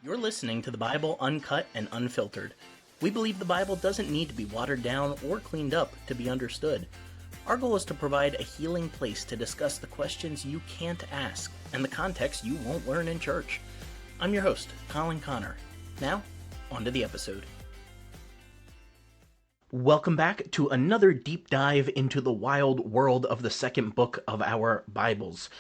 You're listening to the Bible Uncut and Unfiltered. We believe the Bible doesn't need to be watered down or cleaned up to be understood. Our goal is to provide a healing place to discuss the questions you can't ask and the context you won't learn in church. I'm your host, Colin Connor. Now, on to the episode. Welcome back to another deep dive into the wild world of the second book of our Bibles.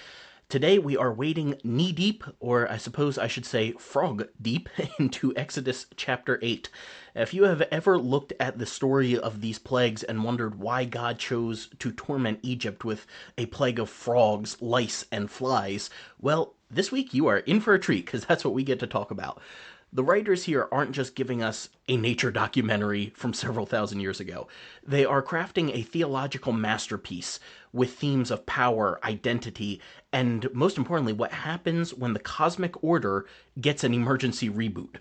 Today we are wading knee-deep, or I suppose I should say frog-deep, into Exodus chapter 8. If you have ever looked at the story of these plagues and wondered why God chose to torment Egypt with a plague of frogs, lice, and flies, well, this week you are in for a treat, because that's what we get to talk about. The writers here aren't just giving us a nature documentary from several thousand years ago. They are crafting a theological masterpiece with themes of power, identity, and most importantly, what happens when the cosmic order gets an emergency reboot.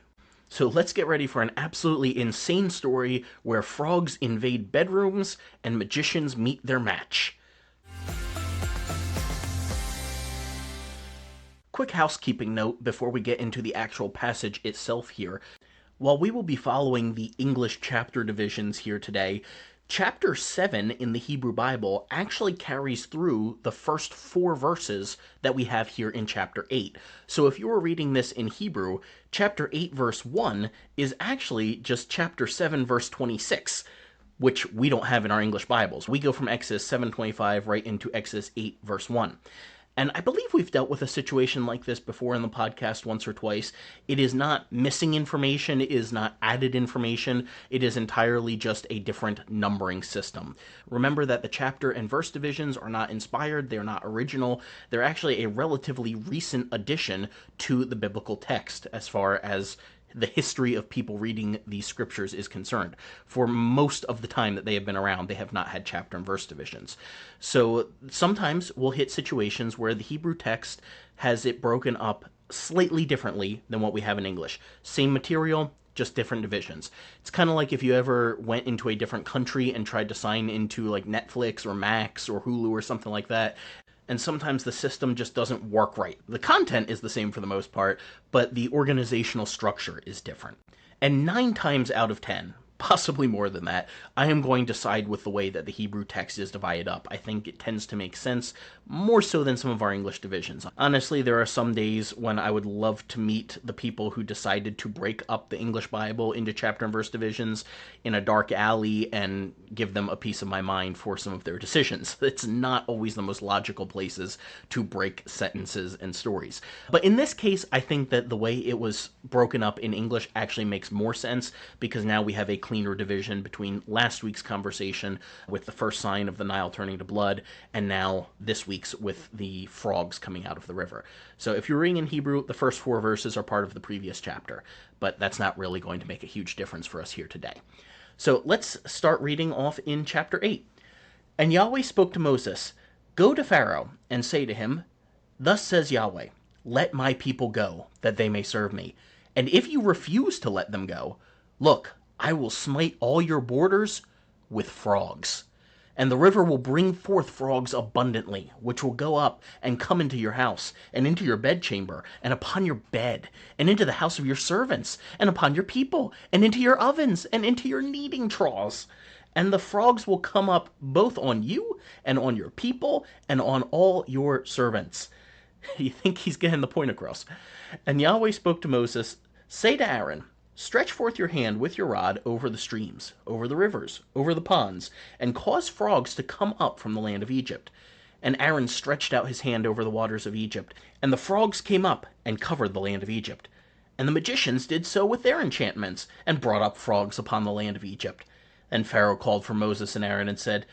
So let's get ready for an absolutely insane story where frogs invade bedrooms and magicians meet their match. Quick housekeeping note before we get into the actual passage itself here. While we will be following the English chapter divisions here today, chapter 7 in the Hebrew Bible actually carries through the first 4 verses that we have here in chapter 8. So if you were reading this in Hebrew, chapter 8 verse 1 is actually just chapter 7 verse 26, which we don't have in our English Bibles. We go from Exodus 7:25 right into Exodus 8 verse 1. And I believe we've dealt with a situation like this before in the podcast once or twice. It is not missing information, it is not added information, it is entirely just a different numbering system. Remember that the chapter and verse divisions are not inspired, they're not original, they're actually a relatively recent addition to the biblical text as far as the history of people reading these scriptures is concerned. For most of the time that they have been around, they have not had chapter and verse divisions. So sometimes we'll hit situations where the Hebrew text has it broken up slightly differently than what we have in English. Same material, just different divisions. It's kind of like if you ever went into a different country and tried to sign into like Netflix or Max or Hulu or something like that, and sometimes the system just doesn't work right. The content is the same for the most part, but the organizational structure is different. And 9 times out of 10, possibly more than that, I am going to side with the way that the Hebrew text is divided up. I think it tends to make sense, more so than some of our English divisions. Honestly, there are some days when I would love to meet the people who decided to break up the English Bible into chapter and verse divisions in a dark alley and give them a piece of my mind for some of their decisions. It's not always the most logical places to break sentences and stories. But in this case, I think that the way it was broken up in English actually makes more sense, because now we have a cleaner division between last week's conversation with the first sign of the Nile turning to blood, and now this week's with the frogs coming out of the river. So if you're reading in Hebrew, the first 4 verses are part of the previous chapter, but that's not really going to make a huge difference for us here today. So let's start reading off in chapter 8. And Yahweh spoke to Moses, "Go to Pharaoh, and say to him, Thus says Yahweh, let my people go, that they may serve me. And if you refuse to let them go, look, I will smite all your borders with frogs. And the river will bring forth frogs abundantly, which will go up and come into your house, and into your bedchamber, and upon your bed, and into the house of your servants, and upon your people, and into your ovens, and into your kneading troughs. And the frogs will come up both on you, and on your people, and on all your servants." You think he's getting the point across. And Yahweh spoke to Moses, "Say to Aaron, stretch forth your hand with your rod over the streams, over the rivers, over the ponds, and cause frogs to come up from the land of Egypt." And Aaron stretched out his hand over the waters of Egypt, and the frogs came up and covered the land of Egypt. And the magicians did so with their enchantments, and brought up frogs upon the land of Egypt. And Pharaoh called for Moses and Aaron and said,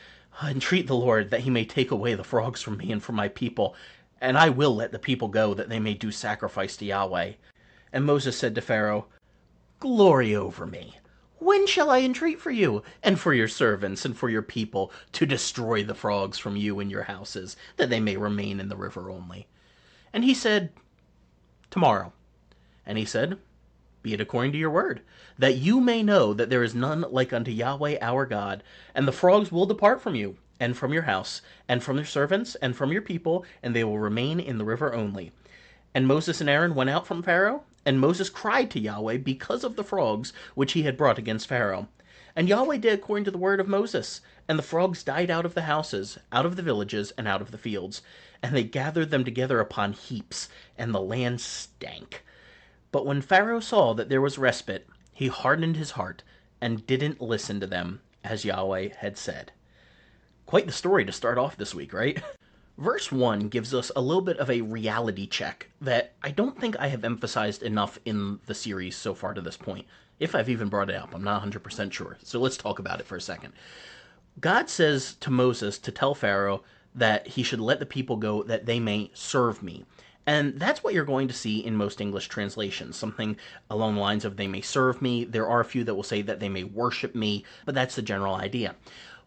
"Entreat the Lord that he may take away the frogs from me and from my people, and I will let the people go, that they may do sacrifice to Yahweh." And Moses said to Pharaoh, "Glory over me. When shall I entreat for you, and for your servants, and for your people, to destroy the frogs from you and your houses, that they may remain in the river only?" And he said, "Tomorrow." And he said, "Be it according to your word, that you may know that there is none like unto Yahweh our God, and the frogs will depart from you, and from your house, and from your servants, and from your people, and they will remain in the river only." And Moses and Aaron went out from Pharaoh, And Moses cried to Yahweh because of the frogs which he had brought against Pharaoh. And Yahweh did according to the word of Moses. And the frogs died out of the houses, out of the villages, and out of the fields. And they gathered them together upon heaps, and the land stank. But when Pharaoh saw that there was respite, he hardened his heart, and didn't listen to them, as Yahweh had said. Quite the story to start off this week, right? Verse 1 gives us a little bit of a reality check that I don't think I have emphasized enough in the series so far to this point. If I've even brought it up, I'm not 100% sure. So let's talk about it for a second. God says to Moses to tell Pharaoh that he should let the people go that they may serve me. And that's what you're going to see in most English translations, something along the lines of they may serve me. There are a few that will say that they may worship me, but that's the general idea.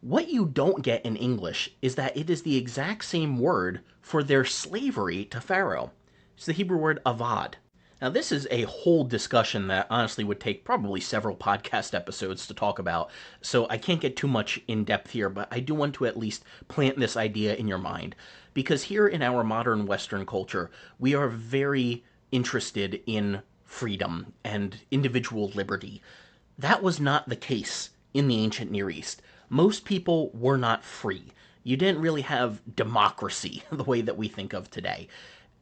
What you don't get in English is that it is the exact same word for their slavery to Pharaoh. It's the Hebrew word avad. Now, this is a whole discussion that honestly would take probably several podcast episodes to talk about, so I can't get too much in depth here, but I do want to at least plant this idea in your mind. Because here in our modern Western culture, we are very interested in freedom and individual liberty. That was not the case in the ancient Near East. Most people were not free. You didn't really have democracy the way that we think of today.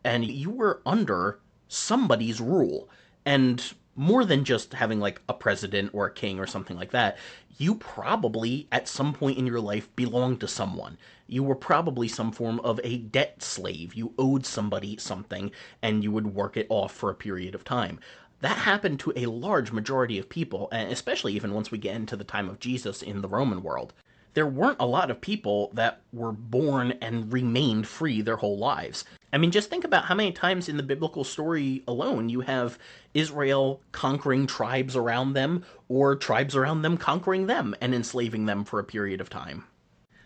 And you were under somebody's rule. And more than just having like a president or a king or something like that, you probably at some point in your life belonged to someone. You were probably some form of a debt slave. You owed somebody something and you would work it off for a period of time. That happened to a large majority of people, and especially even once we get into the time of Jesus in the Roman world. There weren't a lot of people that were born and remained free their whole lives. I mean, just think about how many times in the biblical story alone you have Israel conquering tribes around them, or tribes around them conquering them and enslaving them for a period of time.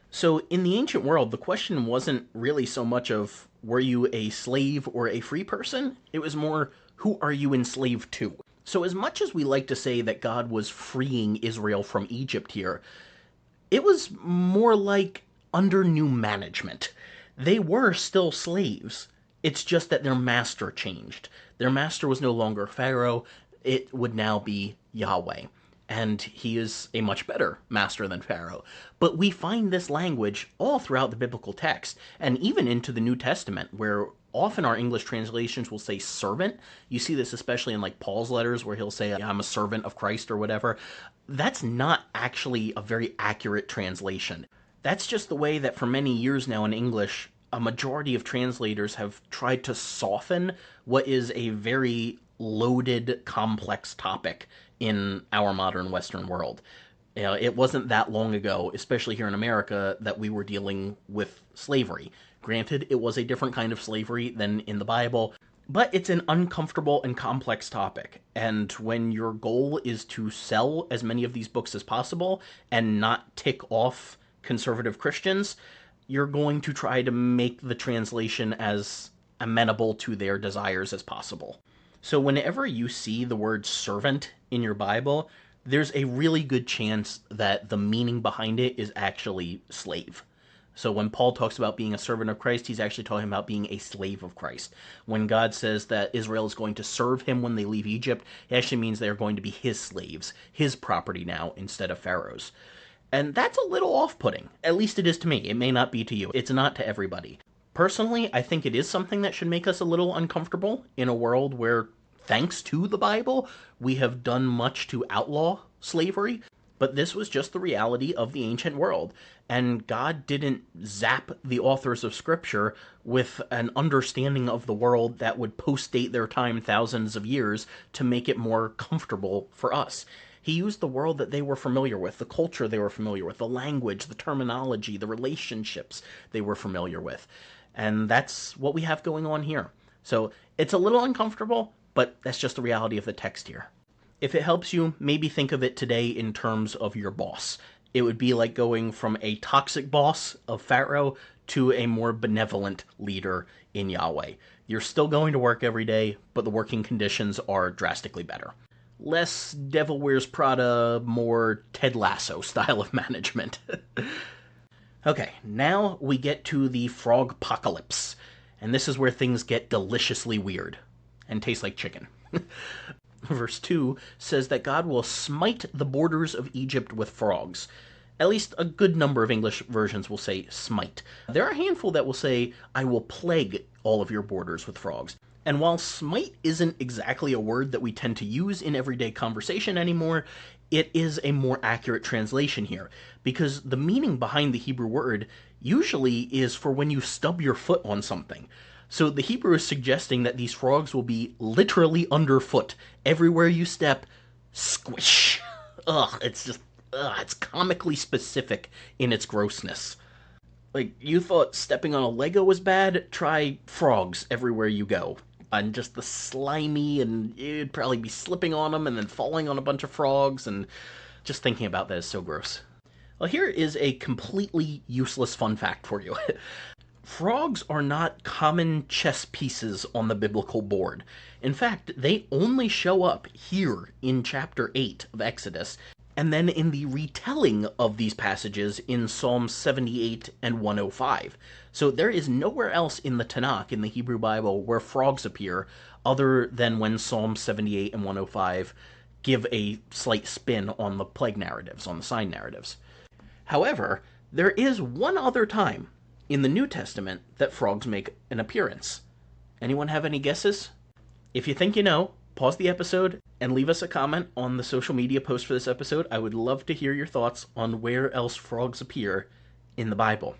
So in the ancient world, the question wasn't really so much of were you a slave or a free person? It was more, who are you enslaved to? So as much as we like to say that God was freeing Israel from Egypt here, it was more like under new management. They were still slaves. It's just that their master changed. Their master was no longer Pharaoh. It would now be Yahweh. And he is a much better master than Pharaoh. But we find this language all throughout the biblical text, and even into the New Testament, where often our English translations will say servant. You see this especially in like Paul's letters where he'll say, I'm a servant of Christ or whatever. That's not actually a very accurate translation. That's just the way that for many years now in English, a majority of translators have tried to soften what is a very loaded, complex topic in our modern Western world. You know, it wasn't that long ago, especially here in America, that we were dealing with slavery. Granted, it was a different kind of slavery than in the Bible, but it's an uncomfortable and complex topic. And when your goal is to sell as many of these books as possible and not tick off conservative Christians, you're going to try to make the translation as amenable to their desires as possible. So whenever you see the word servant in your Bible, there's a really good chance that the meaning behind it is actually slave. So when Paul talks about being a servant of Christ, he's actually talking about being a slave of Christ. When God says that Israel is going to serve him when they leave Egypt, it actually means they are going to be his slaves, his property now, instead of Pharaoh's. And that's a little off-putting. At least it is to me. It may not be to you. It's not to everybody. Personally, I think it is something that should make us a little uncomfortable in a world where, thanks to the Bible, we have done much to outlaw slavery. But this was just the reality of the ancient world. And God didn't zap the authors of Scripture with an understanding of the world that would post-date their time thousands of years to make it more comfortable for us. He used the world that they were familiar with, the culture they were familiar with, the language, the terminology, the relationships they were familiar with. And that's what we have going on here. So it's a little uncomfortable, but that's just the reality of the text here. If it helps you, maybe think of it today in terms of your boss. It would be like going from a toxic boss of Pharaoh to a more benevolent leader in Yahweh. You're still going to work every day, but the working conditions are drastically better. Less Devil Wears Prada, more Ted Lasso style of management. Okay, now we get to the Frogpocalypse, and this is where things get deliciously weird and taste like chicken. Verse 2 says that God will smite the borders of Egypt with frogs. At least a good number of English versions will say smite. There are a handful that will say, I will plague all of your borders with frogs. And while smite isn't exactly a word that we tend to use in everyday conversation anymore, it is a more accurate translation here, because the meaning behind the Hebrew word usually is for when you stub your foot on something. So the Hebrew is suggesting that these frogs will be literally underfoot. Everywhere you step, squish. It's comically specific in its grossness. Like, you thought stepping on a Lego was bad? Try frogs everywhere you go. And just the slimy, and you'd probably be slipping on them and then falling on a bunch of frogs, and just thinking about that is so gross. Well, here is a completely useless fun fact for you. Frogs are not common chess pieces on the biblical board. In fact, they only show up here in chapter 8 of Exodus, and then in the retelling of these passages in Psalms 78 and 105. So there is nowhere else in the Tanakh, in the Hebrew Bible, where frogs appear, other than when Psalms 78 and 105 give a slight spin on the plague narratives, on the sign narratives. However, there is one other time in the New Testament that frogs make an appearance. Anyone have any guesses? If you think you know, pause the episode and leave us a comment on the social media post for this episode. I would love to hear your thoughts on where else frogs appear in the Bible.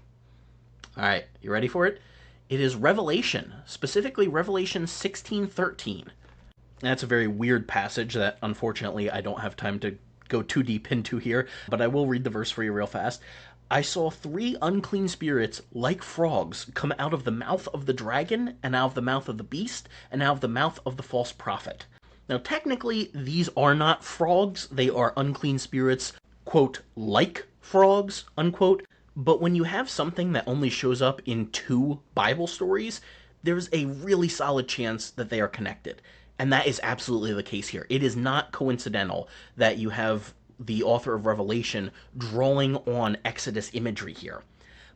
Alright, you ready for it? It is Revelation, specifically Revelation 16:13. That's a very weird passage that unfortunately I don't have time to go too deep into here, but I will read the verse for you real fast. I saw 3 unclean spirits like frogs come out of the mouth of the dragon, and out of the mouth of the beast, and out of the mouth of the false prophet. Now, technically, these are not frogs. They are unclean spirits, quote, like frogs, unquote. But when you have something that only shows up in 2 Bible stories, there's a really solid chance that they are connected. And that is absolutely the case here. It is not coincidental that you have the author of Revelation drawing on Exodus imagery here.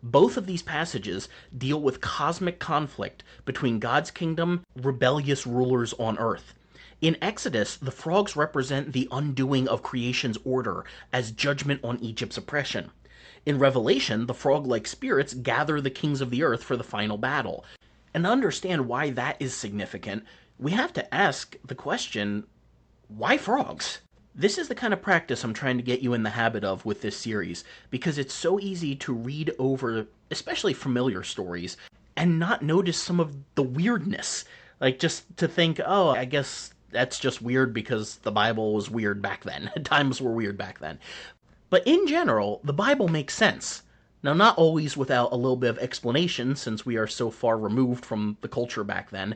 Both of these passages deal with cosmic conflict between God's kingdom, rebellious rulers on earth. In Exodus, the frogs represent the undoing of creation's order as judgment on Egypt's oppression. In Revelation, the frog-like spirits gather the kings of the earth for the final battle. And to understand why that is significant, we have to ask the question, why frogs? This is the kind of practice I'm trying to get you in the habit of with this series, because it's so easy to read over, especially familiar stories, and not notice some of the weirdness. Like, just to think, oh, I guess that's just weird because the Bible was weird back then. Times were weird back then. But in general, the Bible makes sense. Now, not always without a little bit of explanation, since we are so far removed from the culture back then,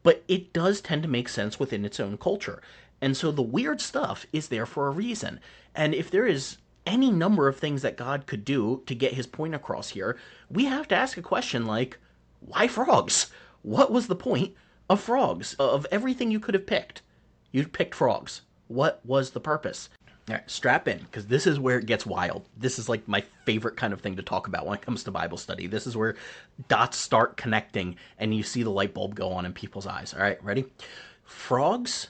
but it does tend to make sense within its own culture. And so the weird stuff is there for a reason. And if there is any number of things that God could do to get his point across here, we have to ask a question like, why frogs? What was the point of frogs? Of everything you could have picked, you picked frogs. What was the purpose? All right, strap in, because this is where it gets wild. This is like my favorite kind of thing to talk about when it comes to Bible study. This is where dots start connecting and you see the light bulb go on in people's eyes. All right, ready? Frogs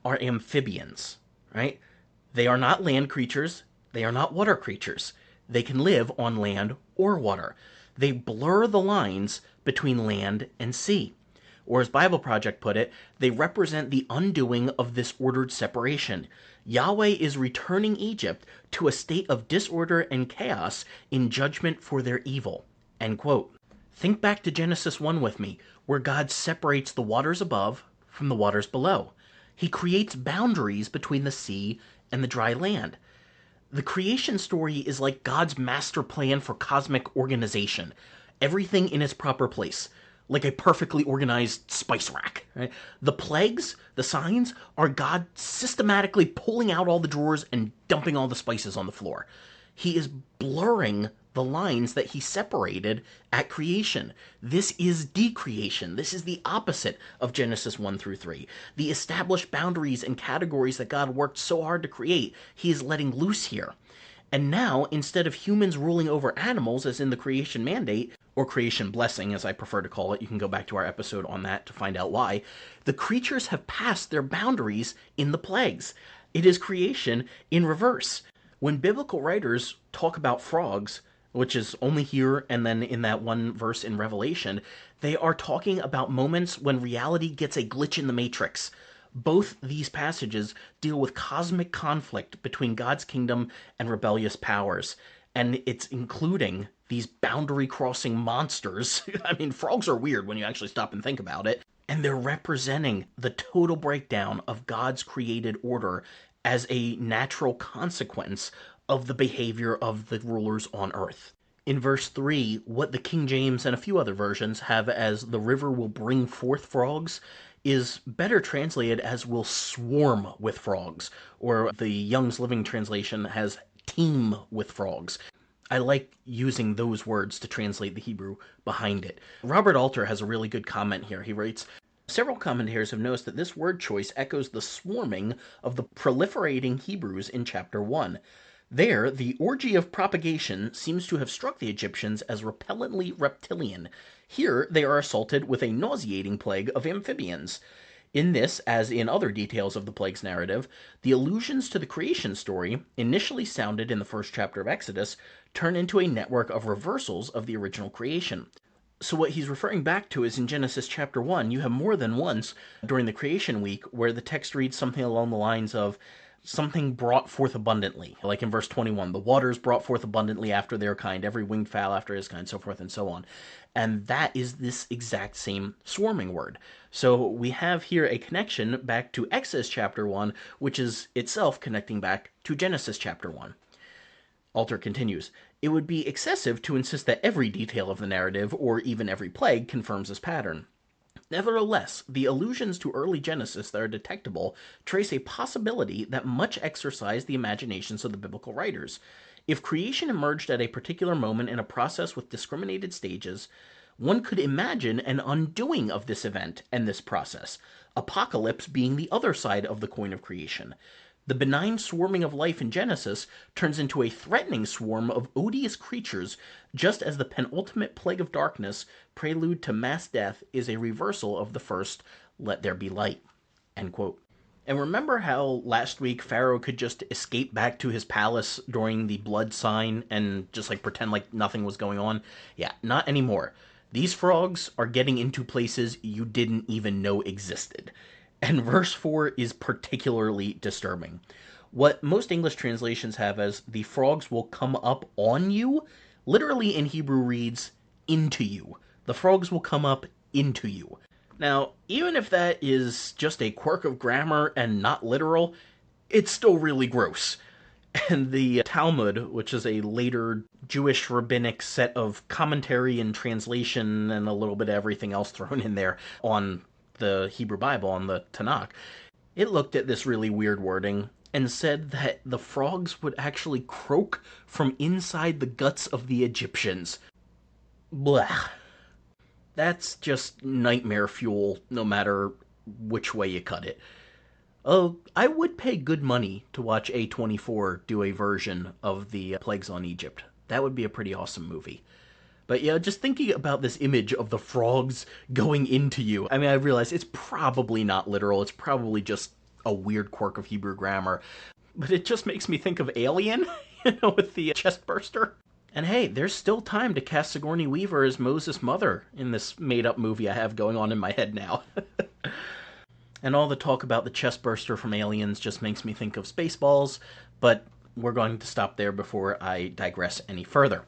are amphibians, right? They are not land creatures. They are not water creatures. They can live on land or water. They blur the lines between land and sea. Or as Bible Project put it, they represent the undoing of this ordered separation. Yahweh is returning Egypt to a state of disorder and chaos in judgment for their evil. End quote. Think back to Genesis 1 with me, where God separates the waters above from the waters below. He creates boundaries between the sea and the dry land. The creation story is like God's master plan for cosmic organization. Everything in its proper place, like a perfectly organized spice rack. Right? The plagues, the signs, are God systematically pulling out all the drawers and dumping all the spices on the floor. He is blurring the lines that he separated at creation. This is decreation. This is the opposite of Genesis 1 through 3. The established boundaries and categories that God worked so hard to create, he is letting loose here. And now, instead of humans ruling over animals, as in the creation mandate, or creation blessing, as I prefer to call it. You can go back to our episode on that to find out why. The creatures have passed their boundaries in the plagues. It is creation in reverse. When biblical writers talk about frogs, which is only here and then in that one verse in Revelation, they are talking about moments when reality gets a glitch in the matrix. Both these passages deal with cosmic conflict between God's kingdom and rebellious powers, and it's including these boundary crossing monsters. I mean, frogs are weird when you actually stop and think about it. And they're representing the total breakdown of God's created order as a natural consequence of the behavior of the rulers on earth. In verse 3, what the King James and a few other versions have as "the river will bring forth frogs" is better translated as "will swarm with frogs," or the Young's Living Translation has "teem with frogs." I like using those words to translate the Hebrew behind it. Robert Alter has a really good comment here. He writes, "Several commentators have noticed that this word choice echoes the swarming of the proliferating Hebrews in chapter 1. There, the orgy of propagation seems to have struck the Egyptians as repellently reptilian. Here, they are assaulted with a nauseating plague of amphibians. In this, as in other details of the plague's narrative, the allusions to the creation story, initially sounded in the first chapter of Exodus, turn into a network of reversals of the original creation." So what he's referring back to is in Genesis chapter 1, you have more than once during the creation week where the text reads something along the lines of something brought forth abundantly. Like in verse 21, the waters brought forth abundantly after their kind, every winged fowl after his kind, so forth and so on. And that is this exact same swarming word. So we have here a connection back to Exodus chapter 1, which is itself connecting back to Genesis chapter 1. Alter continues, "It would be excessive to insist that every detail of the narrative, or even every plague, confirms this pattern. Nevertheless, the allusions to early Genesis that are detectable trace a possibility that much exercised the imaginations of the biblical writers. If creation emerged at a particular moment in a process with discriminated stages, one could imagine an undoing of this event and this process, apocalypse being the other side of the coin of creation. The benign swarming of life in Genesis turns into a threatening swarm of odious creatures, just as the penultimate plague of darkness, prelude to mass death, is a reversal of the first, 'let there be light.'" End quote. And remember how last week Pharaoh could just escape back to his palace during the blood sign and just like pretend like nothing was going on? Yeah, not anymore. These frogs are getting into places you didn't even know existed. And verse 4 is particularly disturbing. What most English translations have as "the frogs will come up on you," literally in Hebrew reads "into you." The frogs will come up into you. Now, even if that is just a quirk of grammar and not literal, it's still really gross. And the Talmud, which is a later Jewish rabbinic set of commentary and translation and a little bit of everything else thrown in there on the Hebrew Bible, on the Tanakh, it looked at this really weird wording and said that the frogs would actually croak from inside the guts of the Egyptians. Blah. That's just nightmare fuel, no matter which way you cut it. I would pay good money to watch A24 do a version of the Plagues on Egypt. That would be a pretty awesome movie. But yeah, just thinking about this image of the frogs going into you, I mean, I realize it's probably not literal. It's probably just a weird quirk of Hebrew grammar. But it just makes me think of Alien, with the chest burster. And hey, there's still time to cast Sigourney Weaver as Moses' mother in this made-up movie I have going on in my head now. And all the talk about the chest burster from Aliens just makes me think of Spaceballs, but we're going to stop there before I digress any further.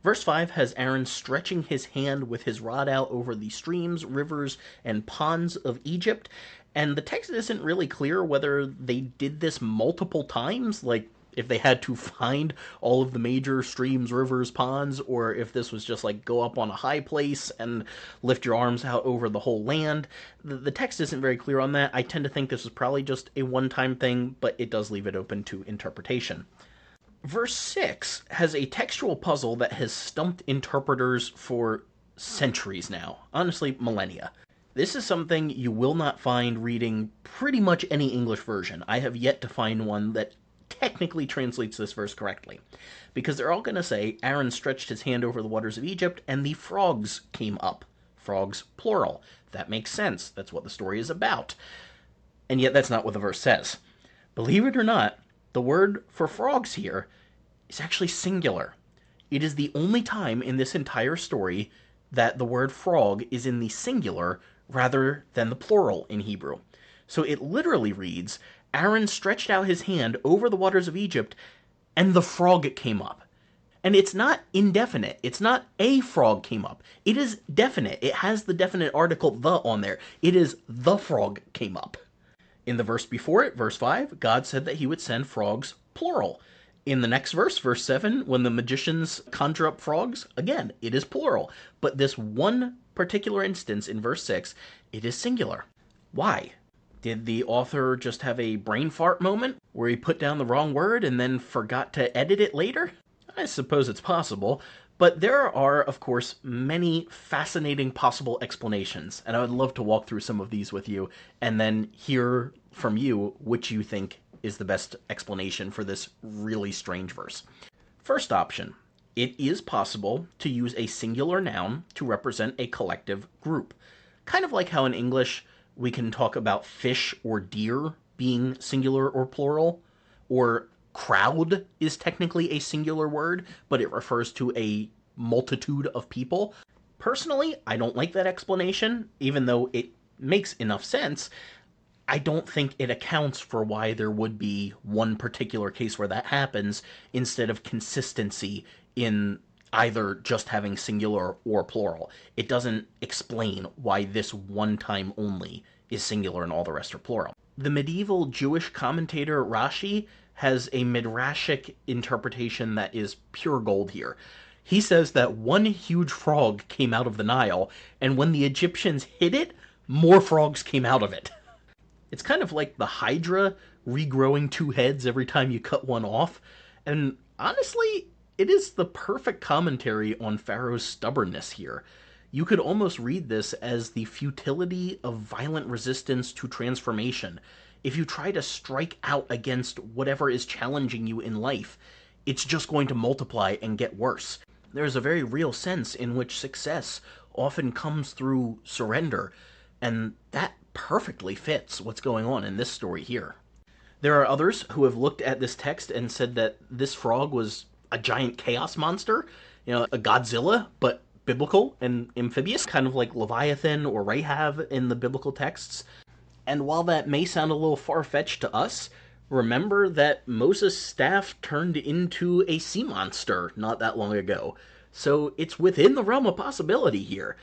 Verse 5 has Aaron stretching his hand with his rod out over the streams, rivers, and ponds of Egypt, and the text isn't really clear whether they did this multiple times, like if they had to find all of the major streams, rivers, ponds, or if this was just like go up on a high place and lift your arms out over the whole land. The text isn't very clear on that. I tend to think this is probably just a one-time thing, but it does leave it open to interpretation. Verse 6 has a textual puzzle that has stumped interpreters for centuries now. Honestly, millennia. This is something you will not find reading pretty much any English version. I have yet to find one that technically translates this verse correctly. Because they're all going to say, Aaron stretched his hand over the waters of Egypt, and the frogs came up. Frogs, plural. That makes sense. That's what the story is about. And yet that's not what the verse says. Believe it or not, the word for frogs here is actually singular. It is the only time in this entire story that the word frog is in the singular rather than the plural in Hebrew. So it literally reads, Aaron stretched out his hand over the waters of Egypt, and the frog came up. And it's not indefinite. It's not a frog came up. It is definite. It has the definite article the on there. It is the frog came up. In the verse before it, verse 5, God said that he would send frogs, plural. In the next verse, verse 7, when the magicians conjure up frogs, again, it is plural. But this one particular instance in verse 6, it is singular. Why? Did the author just have a brain fart moment where he put down the wrong word and then forgot to edit it later? I suppose it's possible, but there are, of course, many fascinating possible explanations, and I would love to walk through some of these with you and then hear from you which you think is the best explanation for this really strange verse. First option, it is possible to use a singular noun to represent a collective group. Kind of like how in English we can talk about fish or deer being singular or plural, or crowd is technically a singular word, but it refers to a multitude of people. Personally, I don't like that explanation, even though it makes enough sense. I don't think it accounts for why there would be one particular case where that happens instead of consistency in either just having singular or plural. It doesn't explain why this one time only is singular and all the rest are plural. The medieval Jewish commentator Rashi has a midrashic interpretation that is pure gold here. He says that one huge frog came out of the Nile, and when the Egyptians hit it, more frogs came out of it. It's kind of like the Hydra regrowing two heads every time you cut one off, and honestly, it is the perfect commentary on Pharaoh's stubbornness here. You could almost read this as the futility of violent resistance to transformation. If you try to strike out against whatever is challenging you in life, it's just going to multiply and get worse. There's a very real sense in which success often comes through surrender, and that perfectly fits what's going on in this story here. There are others who have looked at this text and said that this frog was a giant chaos monster, a Godzilla, but biblical and amphibious, kind of like Leviathan or Rahab in the biblical texts. And while that may sound a little far-fetched to us, remember that Moses' staff turned into a sea monster not that long ago. So it's within the realm of possibility here.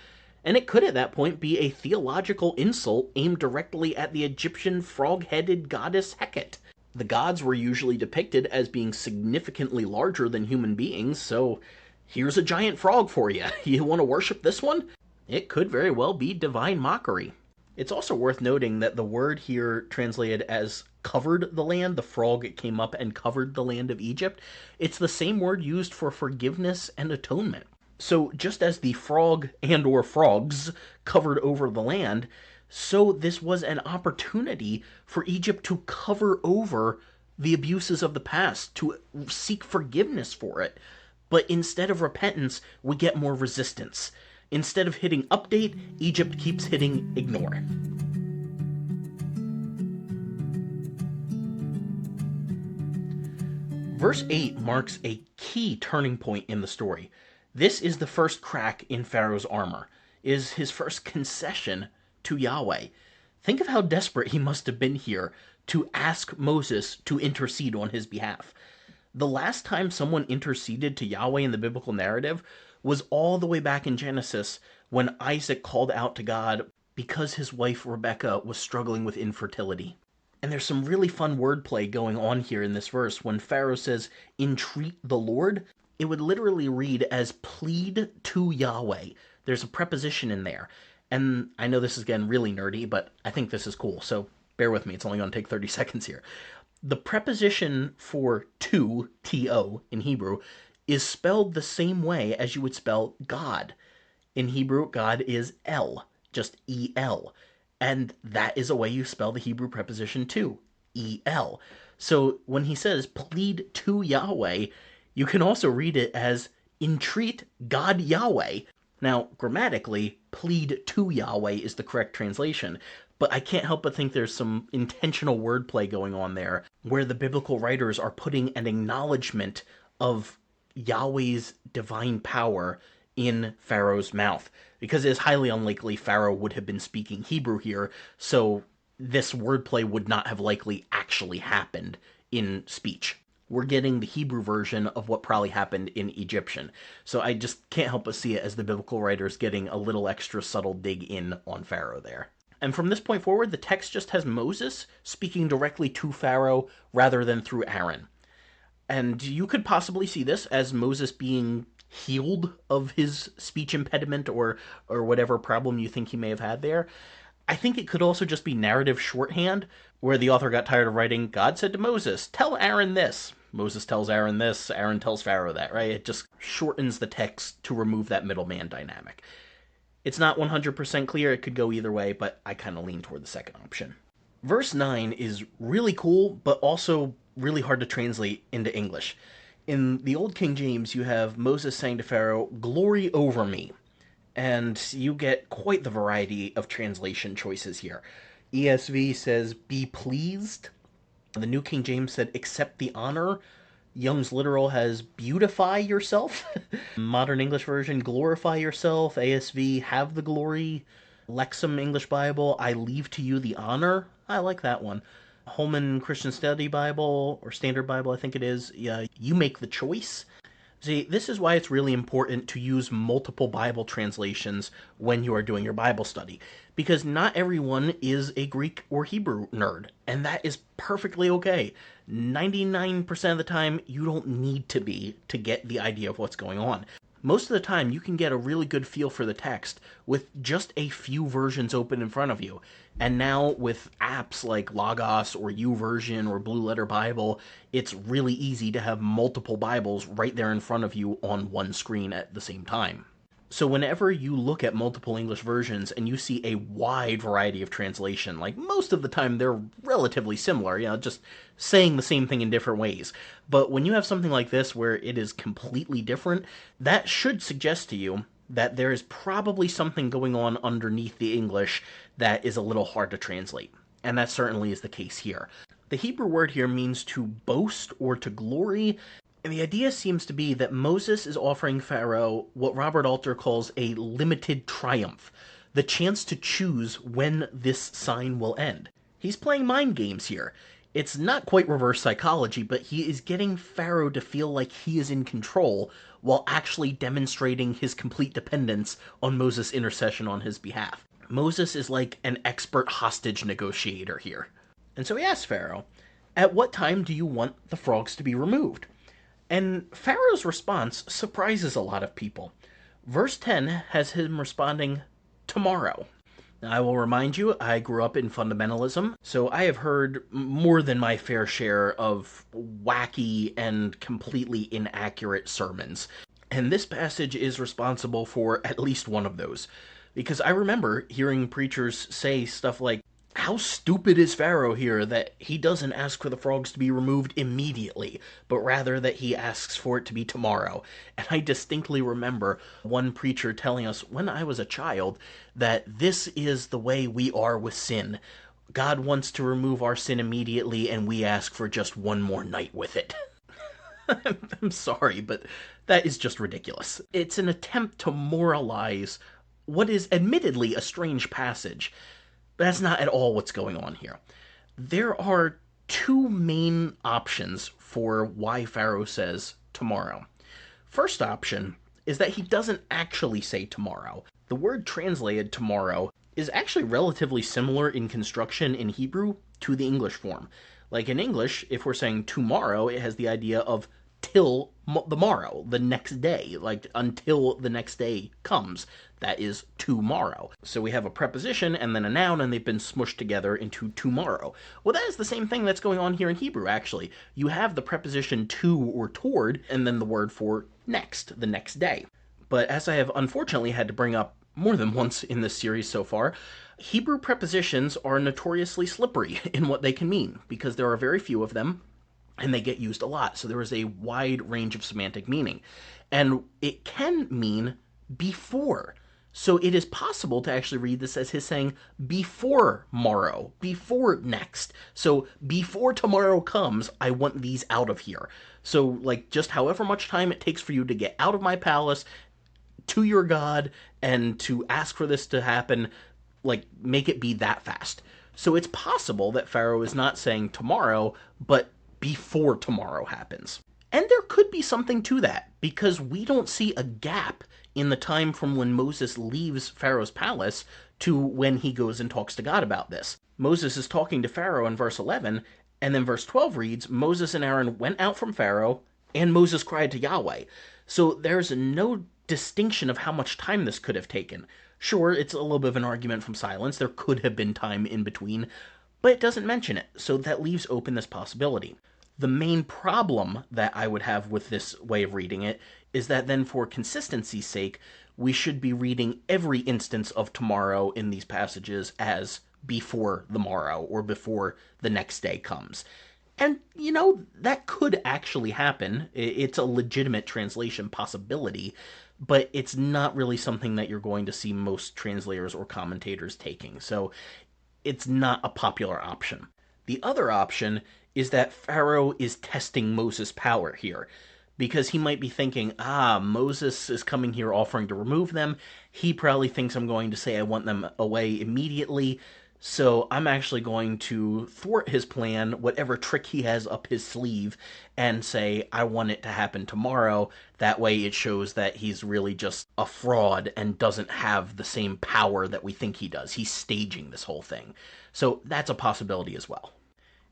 And it could at that point be a theological insult aimed directly at the Egyptian frog-headed goddess Heket. The gods were usually depicted as being significantly larger than human beings, so here's a giant frog for you. You want to worship this one? It could very well be divine mockery. It's also worth noting that the word here translated as covered the land, the frog came up and covered the land of Egypt, it's the same word used for forgiveness and atonement. So just as the frog and or frogs covered over the land, so this was an opportunity for Egypt to cover over the abuses of the past, to seek forgiveness for it. But instead of repentance, we get more resistance. Instead of hitting update, Egypt keeps hitting ignore. Verse 8 marks a key turning point in the story. This is the first crack in Pharaoh's armor, is his first concession to Yahweh. Think of how desperate he must have been here to ask Moses to intercede on his behalf. The last time someone interceded to Yahweh in the biblical narrative was all the way back in Genesis when Isaac called out to God because his wife Rebekah was struggling with infertility. And there's some really fun wordplay going on here in this verse. When Pharaoh says, entreat the Lord, it would literally read as plead to Yahweh. There's a preposition in there. And I know this is again really nerdy, but I think this is cool, so bear with me. It's only going to take 30 seconds here. The preposition for to, T-O, in Hebrew, is spelled the same way as you would spell God. In Hebrew, God is El, just E-L. And that is a way you spell the Hebrew preposition to, E-L. So when he says plead to Yahweh, you can also read it as entreat God Yahweh. Now, grammatically, plead to Yahweh is the correct translation, but I can't help but think there's some intentional wordplay going on there, where the biblical writers are putting an acknowledgement of Yahweh's divine power in Pharaoh's mouth, because it is highly unlikely Pharaoh would have been speaking Hebrew here, so this wordplay would not have likely actually happened in speech. We're getting the Hebrew version of what probably happened in Egyptian. So I just can't help but see it as the biblical writers getting a little extra subtle dig in on Pharaoh there. And from this point forward, the text just has Moses speaking directly to Pharaoh rather than through Aaron. And you could possibly see this as Moses being healed of his speech impediment or whatever problem you think he may have had there. I think it could also just be narrative shorthand, where the author got tired of writing, God said to Moses, tell Aaron this. Moses tells Aaron this, Aaron tells Pharaoh that, right? It just shortens the text to remove that middleman dynamic. It's not 100% clear, it could go either way, but I kind of lean toward the second option. Verse 9 is really cool, but also really hard to translate into English. In the Old King James, you have Moses saying to Pharaoh, glory over me. And you get quite the variety of translation choices here. ESV says, be pleased. The New King James said, accept the honor. Young's Literal has beautify yourself. Modern English Version, glorify yourself. ASV, have the glory. Lexham English Bible, I leave to you the honor. I like that one. Holman Christian Study Bible, or Standard Bible, I think it is. Yeah, you make the choice. See, this is why it's really important to use multiple Bible translations when you are doing your Bible study, because not everyone is a Greek or Hebrew nerd, and that is perfectly okay. 99% of the time, you don't need to be to get the idea of what's going on. Most of the time, you can get a really good feel for the text with just a few versions open in front of you. And now, with apps like Logos or YouVersion or Blue Letter Bible, it's really easy to have multiple Bibles right there in front of you on one screen at the same time. So whenever you look at multiple English versions and you see a wide variety of translation, like most of the time they're relatively similar, just saying the same thing in different ways. But when you have something like this where it is completely different, that should suggest to you that there is probably something going on underneath the English that is a little hard to translate. And that certainly is the case here. The Hebrew word here means to boast or to glory. And the idea seems to be that Moses is offering Pharaoh what Robert Alter calls a limited triumph, the chance to choose when this sign will end. He's playing mind games here. It's not quite reverse psychology, but he is getting Pharaoh to feel like he is in control while actually demonstrating his complete dependence on Moses' intercession on his behalf. Moses is like an expert hostage negotiator here. And so he asks Pharaoh, at what time do you want the frogs to be removed? And Pharaoh's response surprises a lot of people. Verse 10 has him responding, tomorrow. Now, I will remind you, I grew up in fundamentalism, so I have heard more than my fair share of wacky and completely inaccurate sermons. And this passage is responsible for at least one of those. Because I remember hearing preachers say stuff like, how stupid is Pharaoh here that he doesn't ask for the frogs to be removed immediately, but rather that he asks for it to be tomorrow. And I distinctly remember one preacher telling us when I was a child that this is the way we are with sin. God wants to remove our sin immediately, and we ask for just one more night with it. I'm sorry, but that is just ridiculous. It's an attempt to moralize what is admittedly a strange passage. But that's not at all what's going on here. There are two main options for why Pharaoh says tomorrow. First option is that he doesn't actually say tomorrow. The word translated tomorrow is actually relatively similar in construction in Hebrew to the English form. Like in English, if we're saying tomorrow, it has the idea of till the morrow, the next day, like until the next day comes. That is tomorrow. So we have a preposition and then a noun, and they've been smushed together into tomorrow. Well, that is the same thing that's going on here in Hebrew, actually. You have the preposition to or toward, and then the word for next, the next day. But as I have unfortunately had to bring up more than once in this series so far, Hebrew prepositions are notoriously slippery in what they can mean because there are very few of them and they get used a lot. So there is a wide range of semantic meaning. And it can mean before. So it is possible to actually read this as his saying before morrow, before next. So before tomorrow comes, I want these out of here. So, like, just however much time it takes for you to get out of my palace to your God and to ask for this to happen, like, make it be that fast. So it's possible that Pharaoh is not saying tomorrow, but before tomorrow happens. And there could be something to that, because we don't see a gap in the time from when Moses leaves Pharaoh's palace to when he goes and talks to God about this. Moses is talking to Pharaoh in verse 11, and then verse 12 reads, Moses and Aaron went out from Pharaoh, and Moses cried to Yahweh. So there's no distinction of how much time this could have taken. Sure, it's a little bit of an argument from silence. There could have been time in between, but it doesn't mention it, so that leaves open this possibility. The main problem that I would have with this way of reading it is that then, for consistency's sake, we should be reading every instance of tomorrow in these passages as before the morrow or before the next day comes. And, that could actually happen. It's a legitimate translation possibility, but it's not really something that you're going to see most translators or commentators taking. So it's not a popular option. The other option is that Pharaoh is testing Moses' power here, because he might be thinking, Moses is coming here offering to remove them. He probably thinks I'm going to say I want them away immediately, so I'm actually going to thwart his plan, whatever trick he has up his sleeve, and say I want it to happen tomorrow. That way it shows that he's really just a fraud and doesn't have the same power that we think he does. He's staging this whole thing. So that's a possibility as well.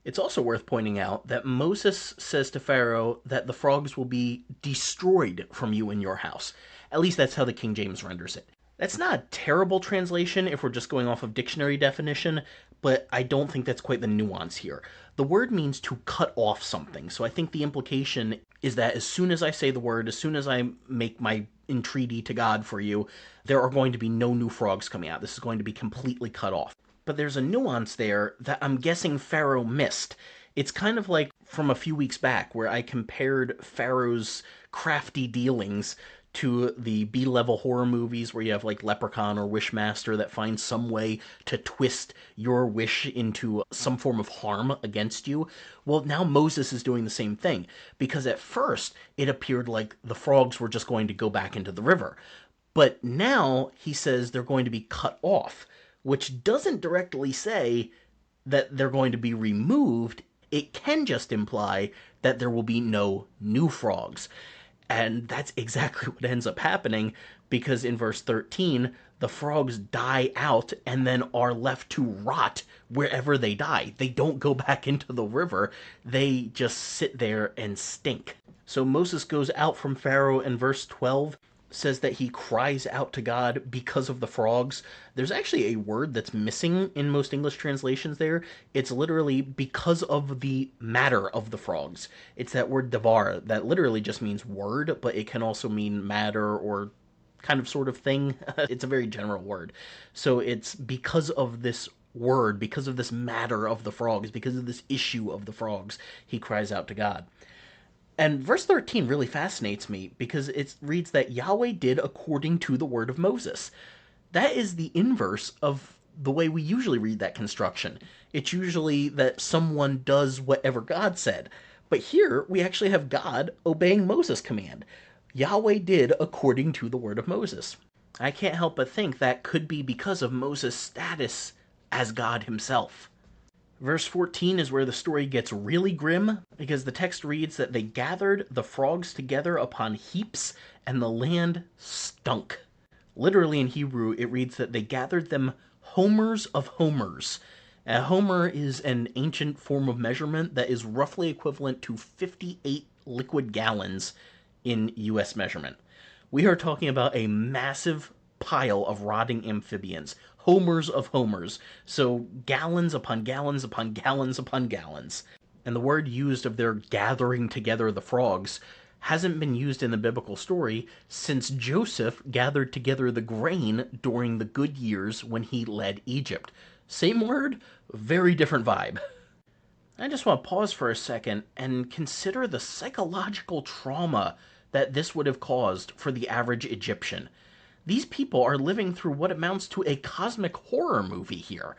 It's also worth pointing out that Moses says to Pharaoh that the frogs will be destroyed from you and your house. At least that's how the King James renders it. That's not a terrible translation if we're just going off of dictionary definition, but I don't think that's quite the nuance here. The word means to cut off something, so I think the implication is that as soon as I say the word, as soon as I make my entreaty to God for you, there are going to be no new frogs coming out. This is going to be completely cut off. But there's a nuance there that I'm guessing Pharaoh missed. It's kind of like from a few weeks back where I compared Pharaoh's crafty dealings to the B-level horror movies where you have like Leprechaun or Wishmaster that finds some way to twist your wish into some form of harm against you. Well, now Moses is doing the same thing, because at first it appeared like the frogs were just going to go back into the river. But now he says they're going to be cut off, which doesn't directly say that they're going to be removed. It can just imply that there will be no new frogs. And that's exactly what ends up happening, because in verse 13, the frogs die out and then are left to rot wherever they die. They don't go back into the river. They just sit there and stink. So Moses goes out from Pharaoh, and verse 12 says that he cries out to God because of the frogs. There's actually a word that's missing in most English translations there. It's literally because of the matter of the frogs. It's that word davar that literally just means word, but it can also mean matter or kind of sort of thing. It's a very general word. So it's because of this word, because of this matter of the frogs, because of this issue of the frogs, he cries out to God. And verse 13 really fascinates me because it reads that Yahweh did according to the word of Moses. That is the inverse of the way we usually read that construction. It's usually that someone does whatever God said. But here we actually have God obeying Moses' command. Yahweh did according to the word of Moses. I can't help but think that could be because of Moses' status as God himself. Verse 14 is where the story gets really grim, because the text reads that they gathered the frogs together upon heaps, and the land stunk. Literally in Hebrew, it reads that they gathered them homers of homers. A homer is an ancient form of measurement that is roughly equivalent to 58 liquid gallons in U.S. measurement. We are talking about a massive pile of rotting amphibians. Homers of homers. So gallons upon gallons upon gallons upon gallons. And the word used of their gathering together the frogs hasn't been used in the biblical story since Joseph gathered together the grain during the good years when he led Egypt. Same word, very different vibe. I just want to pause for a second and consider the psychological trauma that this would have caused for the average Egyptian. These people are living through what amounts to a cosmic horror movie here.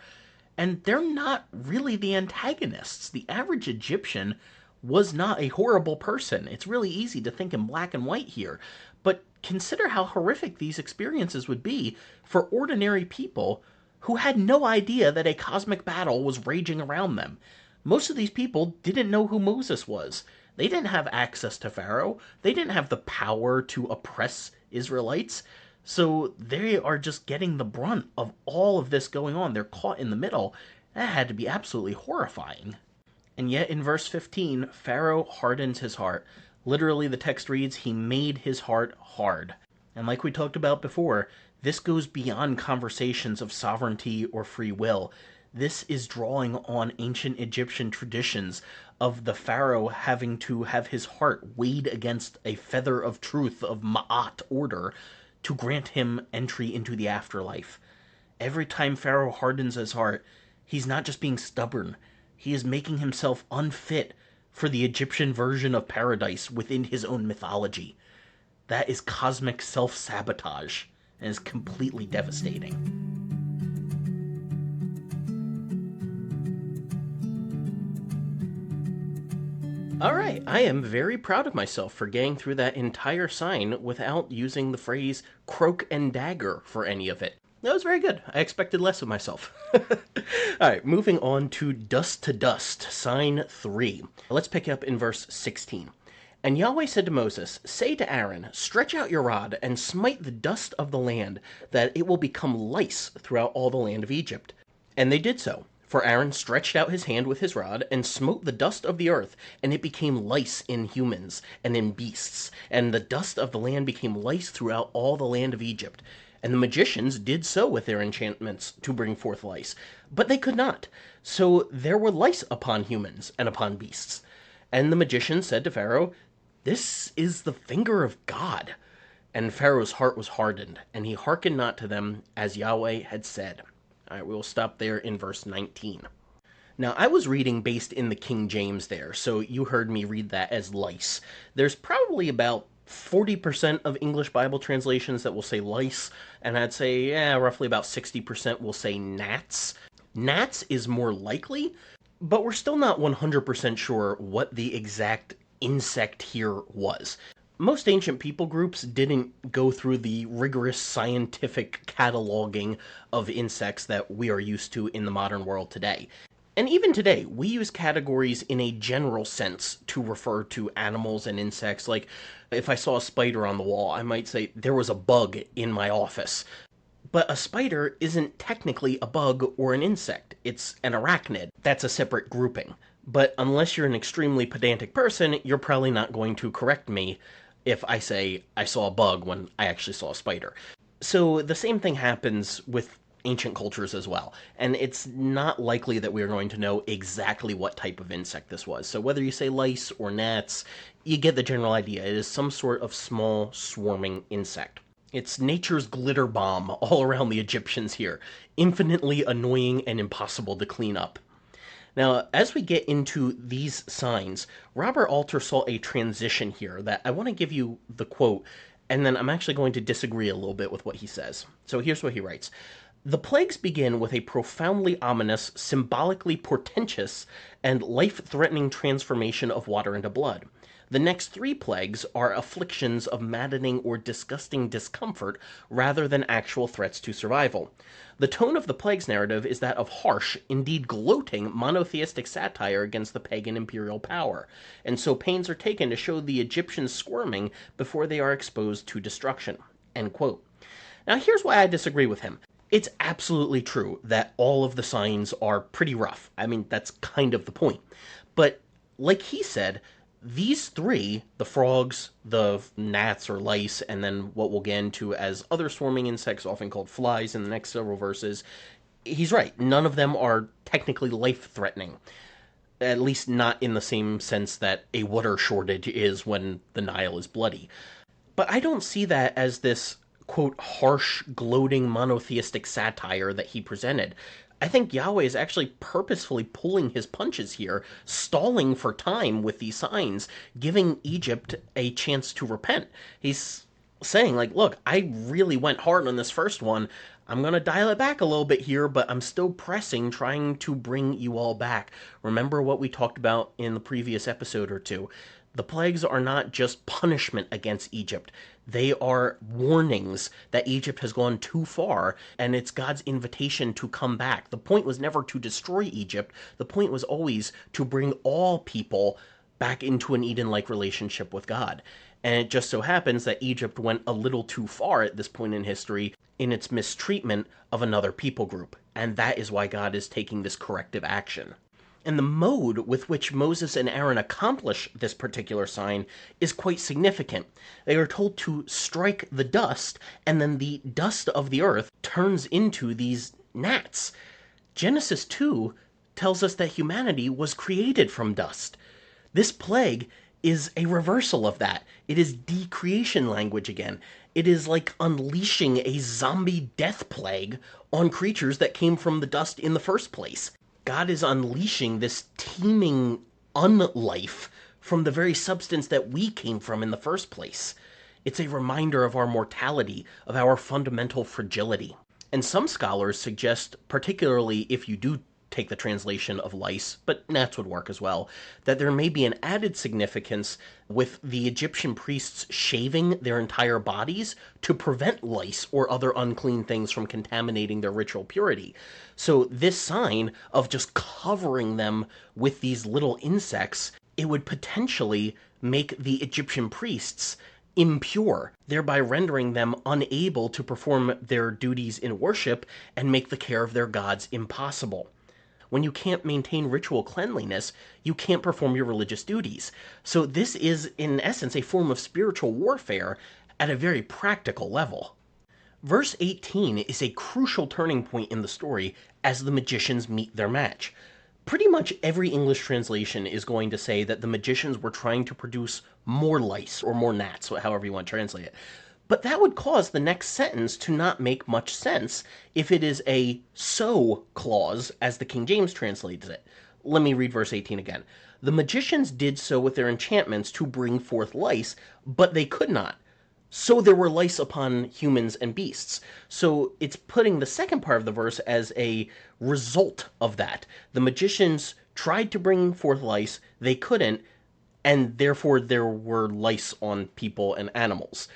And they're not really the antagonists. The average Egyptian was not a horrible person. It's really easy to think in black and white here. But consider how horrific these experiences would be for ordinary people who had no idea that a cosmic battle was raging around them. Most of these people didn't know who Moses was. They didn't have access to Pharaoh. They didn't have the power to oppress Israelites. So they are just getting the brunt of all of this going on. They're caught in the middle. That had to be absolutely horrifying. And yet in verse 15, Pharaoh hardens his heart. Literally, the text reads, he made his heart hard. And like we talked about before, this goes beyond conversations of sovereignty or free will. This is drawing on ancient Egyptian traditions of the Pharaoh having to have his heart weighed against a feather of truth, of Ma'at order, to grant him entry into the afterlife. Every time Pharaoh hardens his heart, he's not just being stubborn, he is making himself unfit for the Egyptian version of paradise within his own mythology. That is cosmic self-sabotage, and is completely devastating. Alright, I am very proud of myself for getting through that entire sign without using the phrase croak and dagger for any of it. That was very good. I expected less of myself. Alright, moving on to dust, sign 3. Let's pick up in verse 16. And Yahweh said to Moses, say to Aaron, stretch out your rod and smite the dust of the land, that it will become lice throughout all the land of Egypt. And they did so. For Aaron stretched out his hand with his rod, and smote the dust of the earth, and it became lice in humans, and in beasts. And the dust of the land became lice throughout all the land of Egypt. And the magicians did so with their enchantments to bring forth lice. But they could not. So there were lice upon humans, and upon beasts. And the magicians said to Pharaoh, this is the finger of God. And Pharaoh's heart was hardened, and he hearkened not to them, as Yahweh had said. All right, we'll stop there in verse 19. Now, I was reading based in the King James there, so you heard me read that as lice. There's probably about 40% of English Bible translations that will say lice, and I'd say, roughly about 60% will say gnats. Gnats is more likely, but we're still not 100% sure what the exact insect here was. Most ancient people groups didn't go through the rigorous scientific cataloging of insects that we are used to in the modern world today. And even today, we use categories in a general sense to refer to animals and insects. Like, if I saw a spider on the wall, I might say, there was a bug in my office. But a spider isn't technically a bug or an insect. It's an arachnid. That's a separate grouping. But unless you're an extremely pedantic person, you're probably not going to correct me if I say I saw a bug when I actually saw a spider. So the same thing happens with ancient cultures as well, and it's not likely that we are going to know exactly what type of insect this was. So whether you say lice or gnats, you get the general idea. It is some sort of small swarming insect. It's nature's glitter bomb all around the Egyptians here, infinitely annoying and impossible to clean up. Now, as we get into these signs, Robert Alter saw a transition here that I want to give you the quote, and then I'm actually going to disagree a little bit with what he says. So here's what he writes. The plagues begin with a profoundly ominous, symbolically portentous, and life-threatening transformation of water into blood. The next 3 plagues are afflictions of maddening or disgusting discomfort rather than actual threats to survival. The tone of the plagues narrative is that of harsh, indeed gloating, monotheistic satire against the pagan imperial power, and so pains are taken to show the Egyptians squirming before they are exposed to destruction. End quote. Now here's why I disagree with him. It's absolutely true that all of the signs are pretty rough. I mean, that's kind of the point. But like he said, these 3, the frogs, the gnats or lice, and then what we'll get into as other swarming insects, often called flies in the next several verses, he's right. None of them are technically life-threatening. At least not in the same sense that a water shortage is when the Nile is bloody. But I don't see that as this, quote, harsh, gloating, monotheistic satire that he presented. I think Yahweh is actually purposefully pulling his punches here, stalling for time with these signs, giving Egypt a chance to repent. He's saying, like, look, I really went hard on this first one. I'm going to dial it back a little bit here, but I'm still pressing, trying to bring you all back. Remember what we talked about in the previous episode or two. The plagues are not just punishment against Egypt. They are warnings that Egypt has gone too far, and it's God's invitation to come back. The point was never to destroy Egypt. The point was always to bring all people back into an Eden-like relationship with God. And it just so happens that Egypt went a little too far at this point in history in its mistreatment of another people group. And that is why God is taking this corrective action. And the mode with which Moses and Aaron accomplish this particular sign is quite significant. They are told to strike the dust, and then the dust of the earth turns into these gnats. Genesis 2 tells us that humanity was created from dust. This plague is a reversal of that. It is decreation language again. It is like unleashing a zombie death plague on creatures that came from the dust in the first place. God is unleashing this teeming unlife from the very substance that we came from in the first place. It's a reminder of our mortality, of our fundamental fragility. And some scholars suggest, particularly if you do take the translation of lice, but gnats would work as well, that there may be an added significance with the Egyptian priests shaving their entire bodies to prevent lice or other unclean things from contaminating their ritual purity. So this sign of just covering them with these little insects, it would potentially make the Egyptian priests impure, thereby rendering them unable to perform their duties in worship and make the care of their gods impossible. When you can't maintain ritual cleanliness, you can't perform your religious duties. So this is, in essence, a form of spiritual warfare at a very practical level. Verse 18 is a crucial turning point in the story as the magicians meet their match. Pretty much every English translation is going to say that the magicians were trying to produce more lice or more gnats, however you want to translate it. But that would cause the next sentence to not make much sense if it is a so clause, as the King James translates it. Let me read verse 18 again. The magicians did so with their enchantments to bring forth lice, but they could not. So there were lice upon humans and beasts. So it's putting the second part of the verse as a result of that. The magicians tried to bring forth lice, they couldn't, and therefore there were lice on people and animals.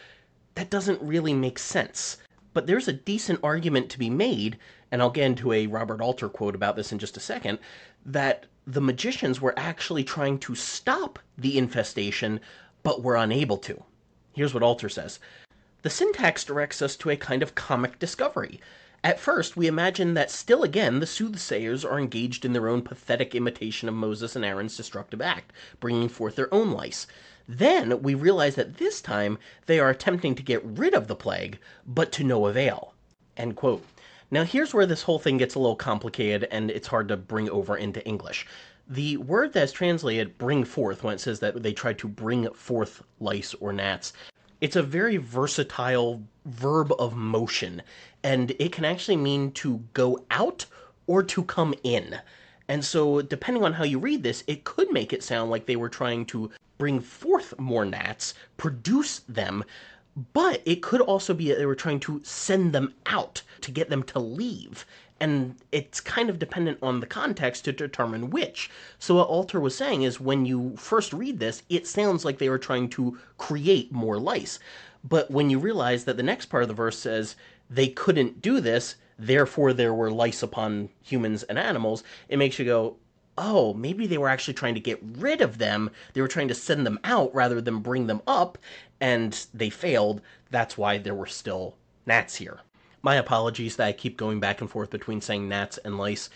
That doesn't really make sense. But there's a decent argument to be made, and I'll get into a Robert Alter quote about this in just a second, that the magicians were actually trying to stop the infestation, but were unable to. Here's what Alter says. The syntax directs us to a kind of comic discovery. At first, we imagine that still again the soothsayers are engaged in their own pathetic imitation of Moses and Aaron's destructive act, bringing forth their own lice. Then we realize that this time they are attempting to get rid of the plague, but to no avail. End quote. Now here's where this whole thing gets a little complicated and it's hard to bring over into English. The word that's translated bring forth, when it says that they tried to bring forth lice or gnats, it's a very versatile verb of motion, and it can actually mean to go out or to come in. And so depending on how you read this, it could make it sound like they were trying to bring forth more gnats, produce them, but it could also be that they were trying to send them out, to get them to leave. And it's kind of dependent on the context to determine which. So what Alter was saying is when you first read this, it sounds like they were trying to create more lice. But when you realize that the next part of the verse says they couldn't do this, therefore there were lice upon humans and animals, it makes you go, oh, maybe they were actually trying to get rid of them. They were trying to send them out rather than bring them up, and they failed. That's why there were still gnats here. My apologies that I keep going back and forth between saying gnats and lice.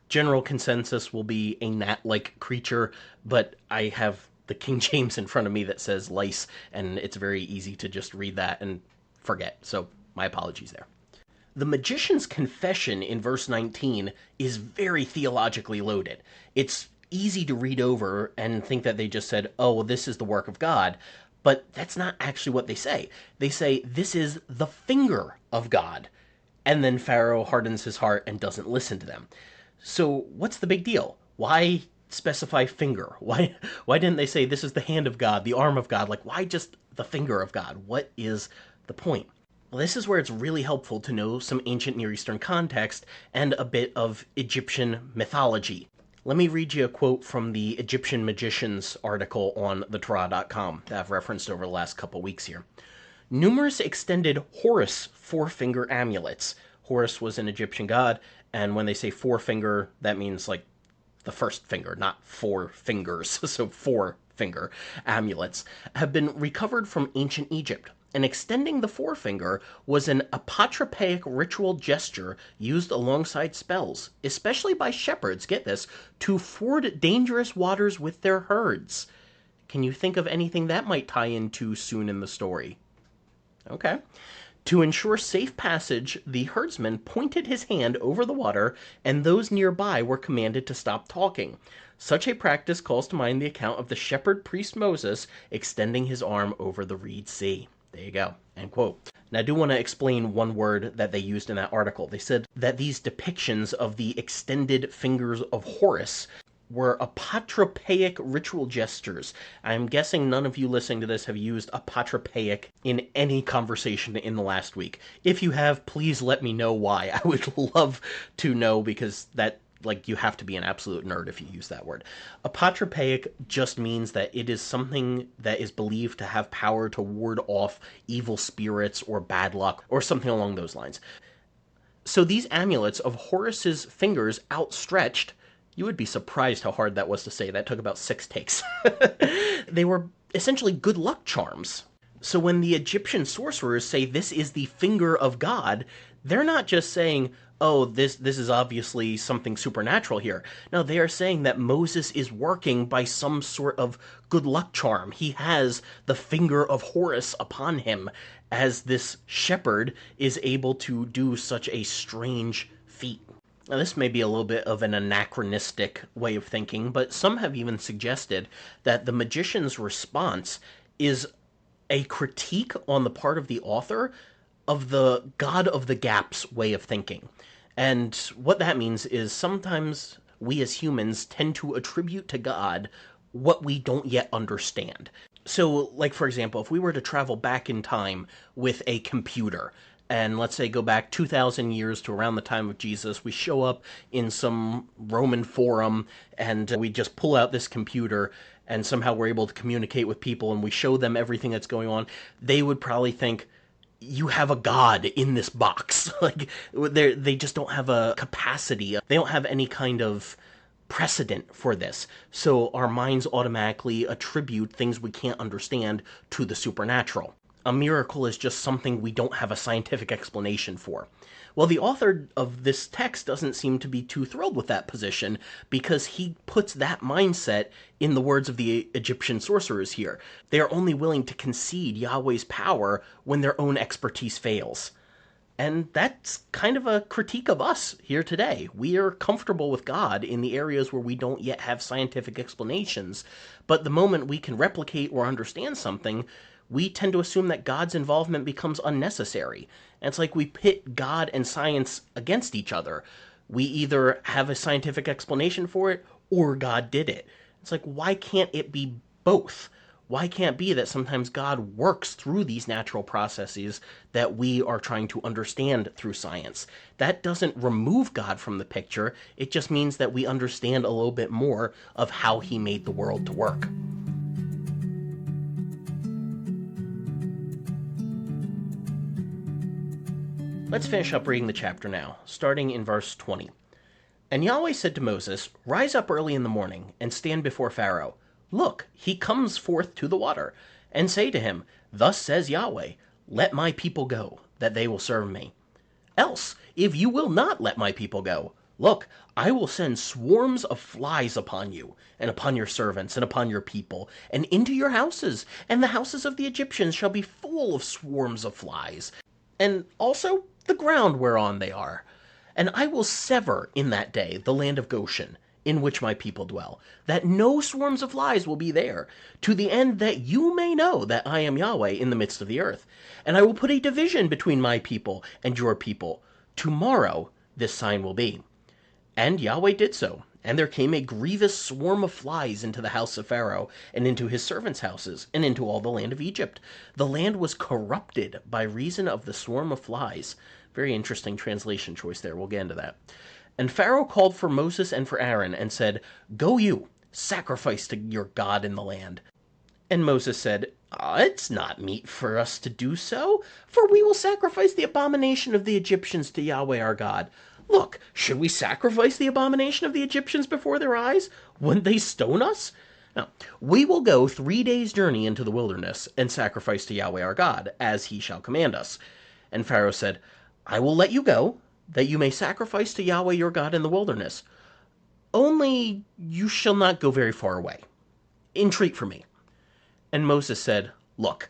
General consensus will be a gnat-like creature, but I have the King James in front of me that says lice, and it's very easy to just read that and forget. So my apologies there. The magician's confession in verse 19 is very theologically loaded. It's easy to read over and think that they just said, oh, well, this is the work of God. But that's not actually what they say. They say, this is the finger of God. And then Pharaoh hardens his heart and doesn't listen to them. So what's the big deal? Why specify finger? Why didn't they say this is the hand of God, the arm of God? Like, why just the finger of God? What is the point? Well, this is where it's really helpful to know some ancient Near Eastern context and a bit of Egyptian mythology. Let me read you a quote from the Egyptian Magicians article on thetorah.com that I've referenced over the last couple weeks here. Numerous extended Horus four-finger amulets. Horus was an Egyptian god, and when they say four-finger, that means like the first finger, not four fingers, so four-finger amulets, have been recovered from ancient Egypt. And extending the forefinger was an apotropaic ritual gesture used alongside spells, especially by shepherds, get this, to ford dangerous waters with their herds. Can you think of anything that might tie into soon in the story? Okay. To ensure safe passage, the herdsman pointed his hand over the water, and those nearby were commanded to stop talking. Such a practice calls to mind the account of the shepherd priest Moses extending his arm over the Reed Sea. There you go. End quote. Now, I do want to explain one word that they used in that article. They said that these depictions of the extended fingers of Horus were apotropaic ritual gestures. I'm guessing none of you listening to this have used apotropaic in any conversation in the last week. If you have, please let me know why. I would love to know, because that, like, you have to be an absolute nerd if you use that word. Apotropaic just means that it is something that is believed to have power to ward off evil spirits or bad luck or something along those lines. So these amulets of Horus's fingers outstretched, you would be surprised how hard that was to say. That took about 6 takes. They were essentially good luck charms. So when the Egyptian sorcerers say this is the finger of God, they're not just saying, oh, this is obviously something supernatural here. No, they are saying that Moses is working by some sort of good luck charm. He has the finger of Horus upon him, as this shepherd is able to do such a strange feat. Now, this may be a little bit of an anachronistic way of thinking, but some have even suggested that the magician's response is a critique on the part of the author of the God of the Gaps way of thinking. And what that means is sometimes we as humans tend to attribute to God what we don't yet understand. So, like, for example, if we were to travel back in time with a computer, and let's say go back 2,000 years to around the time of Jesus, we show up in some Roman forum, and we just pull out this computer, and somehow we're able to communicate with people, and we show them everything that's going on, they would probably think, you have a god in this box. Like, they just don't have a capacity. They don't have any kind of precedent for this. So our minds automatically attribute things we can't understand to the supernatural. A miracle is just something we don't have a scientific explanation for. Well, the author of this text doesn't seem to be too thrilled with that position, because he puts that mindset in the words of the Egyptian sorcerers here. They are only willing to concede Yahweh's power when their own expertise fails. And that's kind of a critique of us here today. We are comfortable with God in the areas where we don't yet have scientific explanations, but the moment we can replicate or understand something, we tend to assume that God's involvement becomes unnecessary. And it's like we pit God and science against each other. We either have a scientific explanation for it, or God did it. It's like, why can't it be both? Why can't it be that sometimes God works through these natural processes that we are trying to understand through science? That doesn't remove God from the picture. It just means that we understand a little bit more of how he made the world to work. Let's finish up reading the chapter now, starting in verse 20. And Yahweh said to Moses, Rise up early in the morning, and stand before Pharaoh. Look, he comes forth to the water. And say to him, Thus says Yahweh, Let my people go, that they will serve me. Else, if you will not let my people go, look, I will send swarms of flies upon you, and upon your servants, and upon your people, and into your houses, and the houses of the Egyptians shall be full of swarms of flies, and also the ground whereon they are. And I will sever in that day the land of Goshen, in which my people dwell, that no swarms of flies will be there, to the end that you may know that I am Yahweh in the midst of the earth. And I will put a division between my people and your people. Tomorrow this sign will be. And Yahweh did so. And there came a grievous swarm of flies into the house of Pharaoh, and into his servants' houses, and into all the land of Egypt. The land was corrupted by reason of the swarm of flies. Very interesting translation choice there. We'll get into that. And Pharaoh called for Moses and for Aaron, and said, Go you, sacrifice to your God in the land. And Moses said, It's not meet for us to do so, for we will sacrifice the abomination of the Egyptians to Yahweh our God. Look, should we sacrifice the abomination of the Egyptians before their eyes? Wouldn't they stone us? Now, we will go 3 days' journey into the wilderness, and sacrifice to Yahweh our God, as he shall command us. And Pharaoh said, I will let you go, that you may sacrifice to Yahweh your God in the wilderness. Only you shall not go very far away. Entreat for me. And Moses said, Look,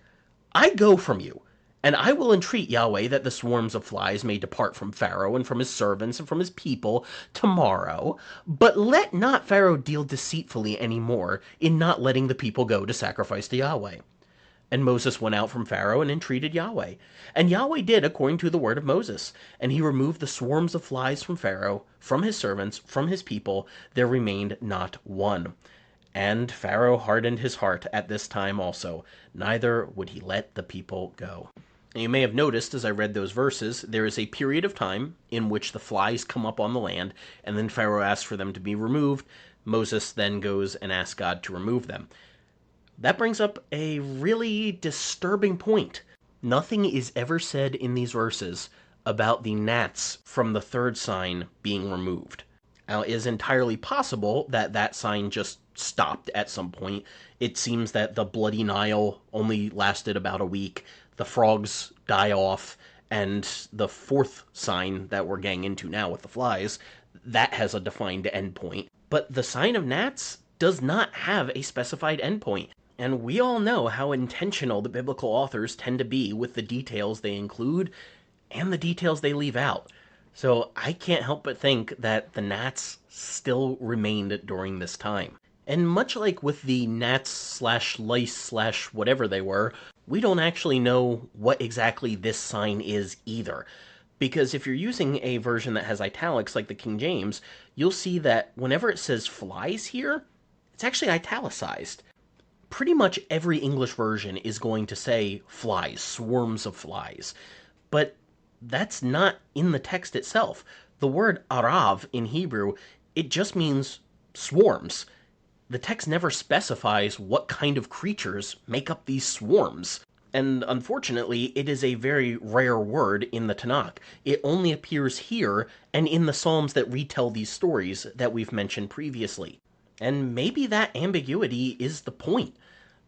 I go from you, and I will entreat Yahweh that the swarms of flies may depart from Pharaoh and from his servants and from his people tomorrow. But let not Pharaoh deal deceitfully any more in not letting the people go to sacrifice to Yahweh. And Moses went out from Pharaoh and entreated Yahweh. And Yahweh did according to the word of Moses. And he removed the swarms of flies from Pharaoh, from his servants, from his people. There remained not one. And Pharaoh hardened his heart at this time also, neither would he let the people go. And you may have noticed as I read those verses, there is a period of time in which the flies come up on the land, and then Pharaoh asks for them to be removed. Moses then goes and asks God to remove them. That brings up a really disturbing point. Nothing is ever said in these verses about the gnats from the third sign being removed. Now, it is entirely possible that that sign just stopped at some point. It seems that the Bloody Nile only lasted about a week. The frogs die off, and the fourth sign that we're getting into now with the flies, that has a defined endpoint. But the sign of gnats does not have a specified endpoint. And we all know how intentional the biblical authors tend to be with the details they include and the details they leave out. So I can't help but think that the gnats still remained during this time. And much like with the gnats slash lice slash whatever they were, we don't actually know what exactly this sign is either. Because if you're using a version that has italics like the King James, you'll see that whenever it says flies here, it's actually italicized. Pretty much every English version is going to say flies, swarms of flies. But that's not in the text itself. The word arav in Hebrew, it just means swarms. The text never specifies what kind of creatures make up these swarms. And unfortunately, it is a very rare word in the Tanakh. It only appears here and in the Psalms that retell these stories that we've mentioned previously. And maybe that ambiguity is the point.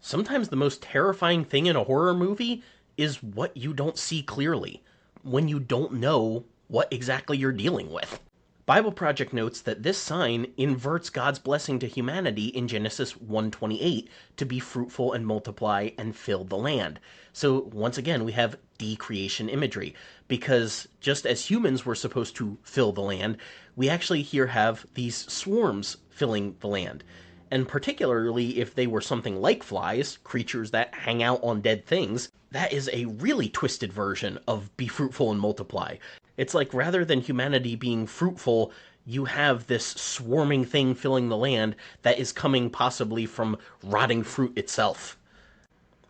Sometimes the most terrifying thing in a horror movie is what you don't see clearly, when you don't know what exactly you're dealing with. Bible Project notes that this sign inverts God's blessing to humanity in Genesis 1:28 to be fruitful and multiply and fill the land. So once again, we have decreation imagery, because just as humans were supposed to fill the land, we actually here have these swarms filling the land. And particularly if they were something like flies, creatures that hang out on dead things, that is a really twisted version of be fruitful and multiply. It's like rather than humanity being fruitful, you have this swarming thing filling the land that is coming possibly from rotting fruit itself.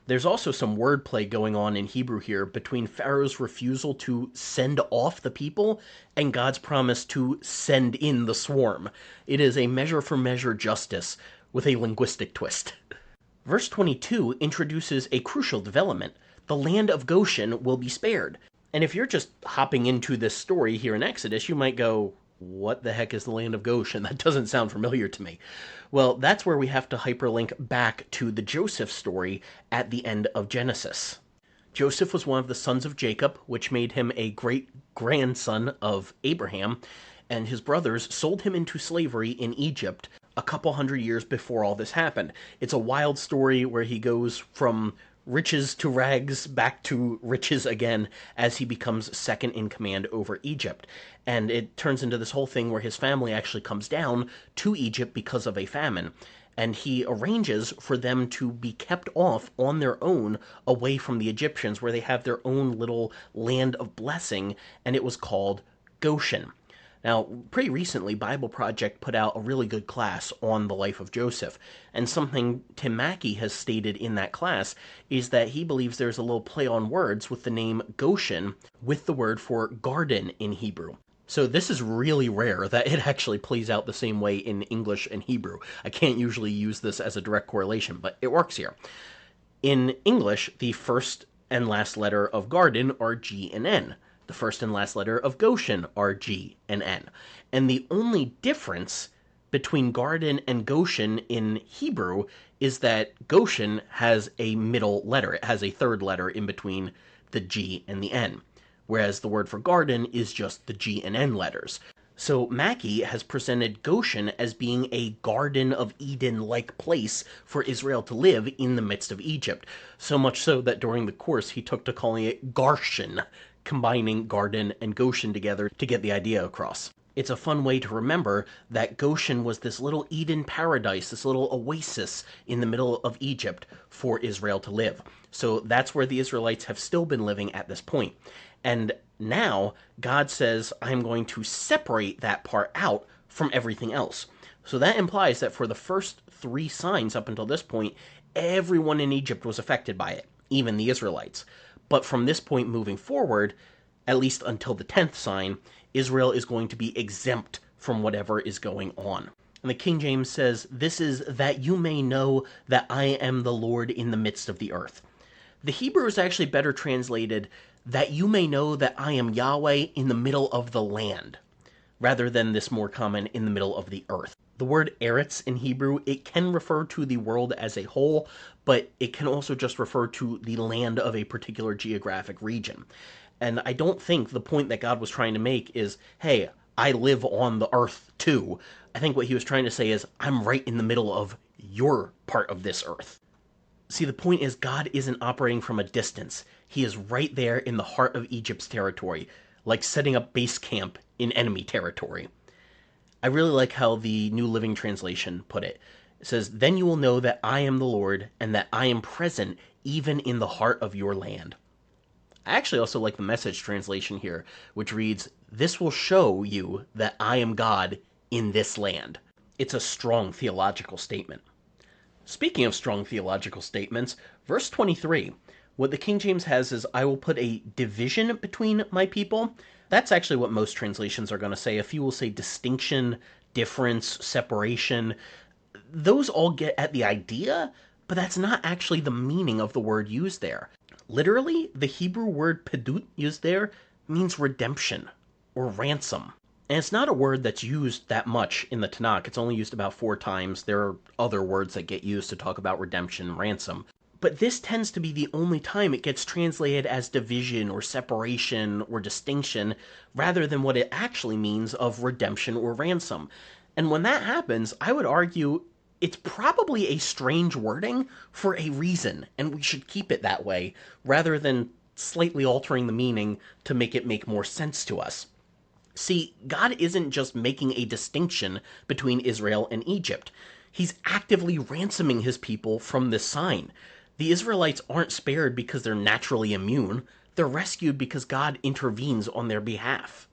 There's also some wordplay going on in Hebrew here between Pharaoh's refusal to send off the people and God's promise to send in the swarm. It is a measure for measure justice with a linguistic twist. Verse 22 introduces a crucial development. The land of Goshen will be spared. And if you're just hopping into this story here in Exodus, you might go, what the heck is the land of Goshen? That doesn't sound familiar to me. Well, that's where we have to hyperlink back to the Joseph story at the end of Genesis. Joseph was one of the sons of Jacob, which made him a great-grandson of Abraham, and his brothers sold him into slavery in Egypt a couple hundred years before all this happened. It's a wild story where he goes from riches to rags, back to riches again, as he becomes second in command over Egypt. And it turns into this whole thing where his family actually comes down to Egypt because of a famine. And he arranges for them to be kept off on their own away from the Egyptians, where they have their own little land of blessing, and it was called Goshen. Now, pretty recently, Bible Project put out a really good class on the life of Joseph, and something Tim Mackey has stated in that class is that he believes there's a little play on words with the name Goshen with the word for garden in Hebrew. So this is really rare that it actually plays out the same way in English and Hebrew. I can't usually use this as a direct correlation, but it works here. In English, the first and last letter of garden are G and N. The first and last letter of Goshen are G and N. And the only difference between garden and Goshen in Hebrew is that Goshen has a middle letter. It has a third letter in between the G and the N, whereas the word for garden is just the G and N letters. So Mackey has presented Goshen as being a Garden of Eden-like place for Israel to live in the midst of Egypt. So much so that during the course he took to calling it Garshin, combining garden and Goshen together to get the idea across. It's a fun way to remember that Goshen was this little Eden paradise, this little oasis in the middle of Egypt for Israel to live. So that's where the Israelites have still been living at this point. And now God says, I'm going to separate that part out from everything else. So that implies that for the first 3 signs up until this point, everyone in Egypt was affected by it, even the Israelites. But from this point moving forward, at least until the 10th sign, Israel is going to be exempt from whatever is going on. And the King James says, this is that you may know that I am the Lord in the midst of the earth. The Hebrew is actually better translated, that you may know that I am Yahweh in the middle of the land, rather than this more common in the middle of the earth. The word Eretz in Hebrew, it can refer to the world as a whole, but it can also just refer to the land of a particular geographic region. And I don't think the point that God was trying to make is, hey, I live on the earth too. I think what he was trying to say is, I'm right in the middle of your part of this earth. See, the point is God isn't operating from a distance. He is right there in the heart of Egypt's territory, like setting up base camp in enemy territory. I really like how the New Living Translation put it. It says, then you will know that I am the Lord, and that I am present even in the heart of your land. I actually also like the Message translation here, which reads, this will show you that I am God in this land. It's a strong theological statement. Speaking of strong theological statements, verse 23, what the King James has is, I will put a division between my people. That's actually what most translations are going to say. A few will say distinction, difference, separation. Those all get at the idea, but that's not actually the meaning of the word used there. Literally, the Hebrew word pedut used there means redemption or ransom. And it's not a word that's used that much in the Tanakh. It's only used about 4 times. There are other words that get used to talk about redemption and ransom. But this tends to be the only time it gets translated as division or separation or distinction, rather than what it actually means of redemption or ransom. And when that happens, I would argue it's probably a strange wording for a reason, and we should keep it that way, rather than slightly altering the meaning to make it make more sense to us. See, God isn't just making a distinction between Israel and Egypt. He's actively ransoming his people from this sign. The Israelites aren't spared because they're naturally immune. They're rescued because God intervenes on their behalf.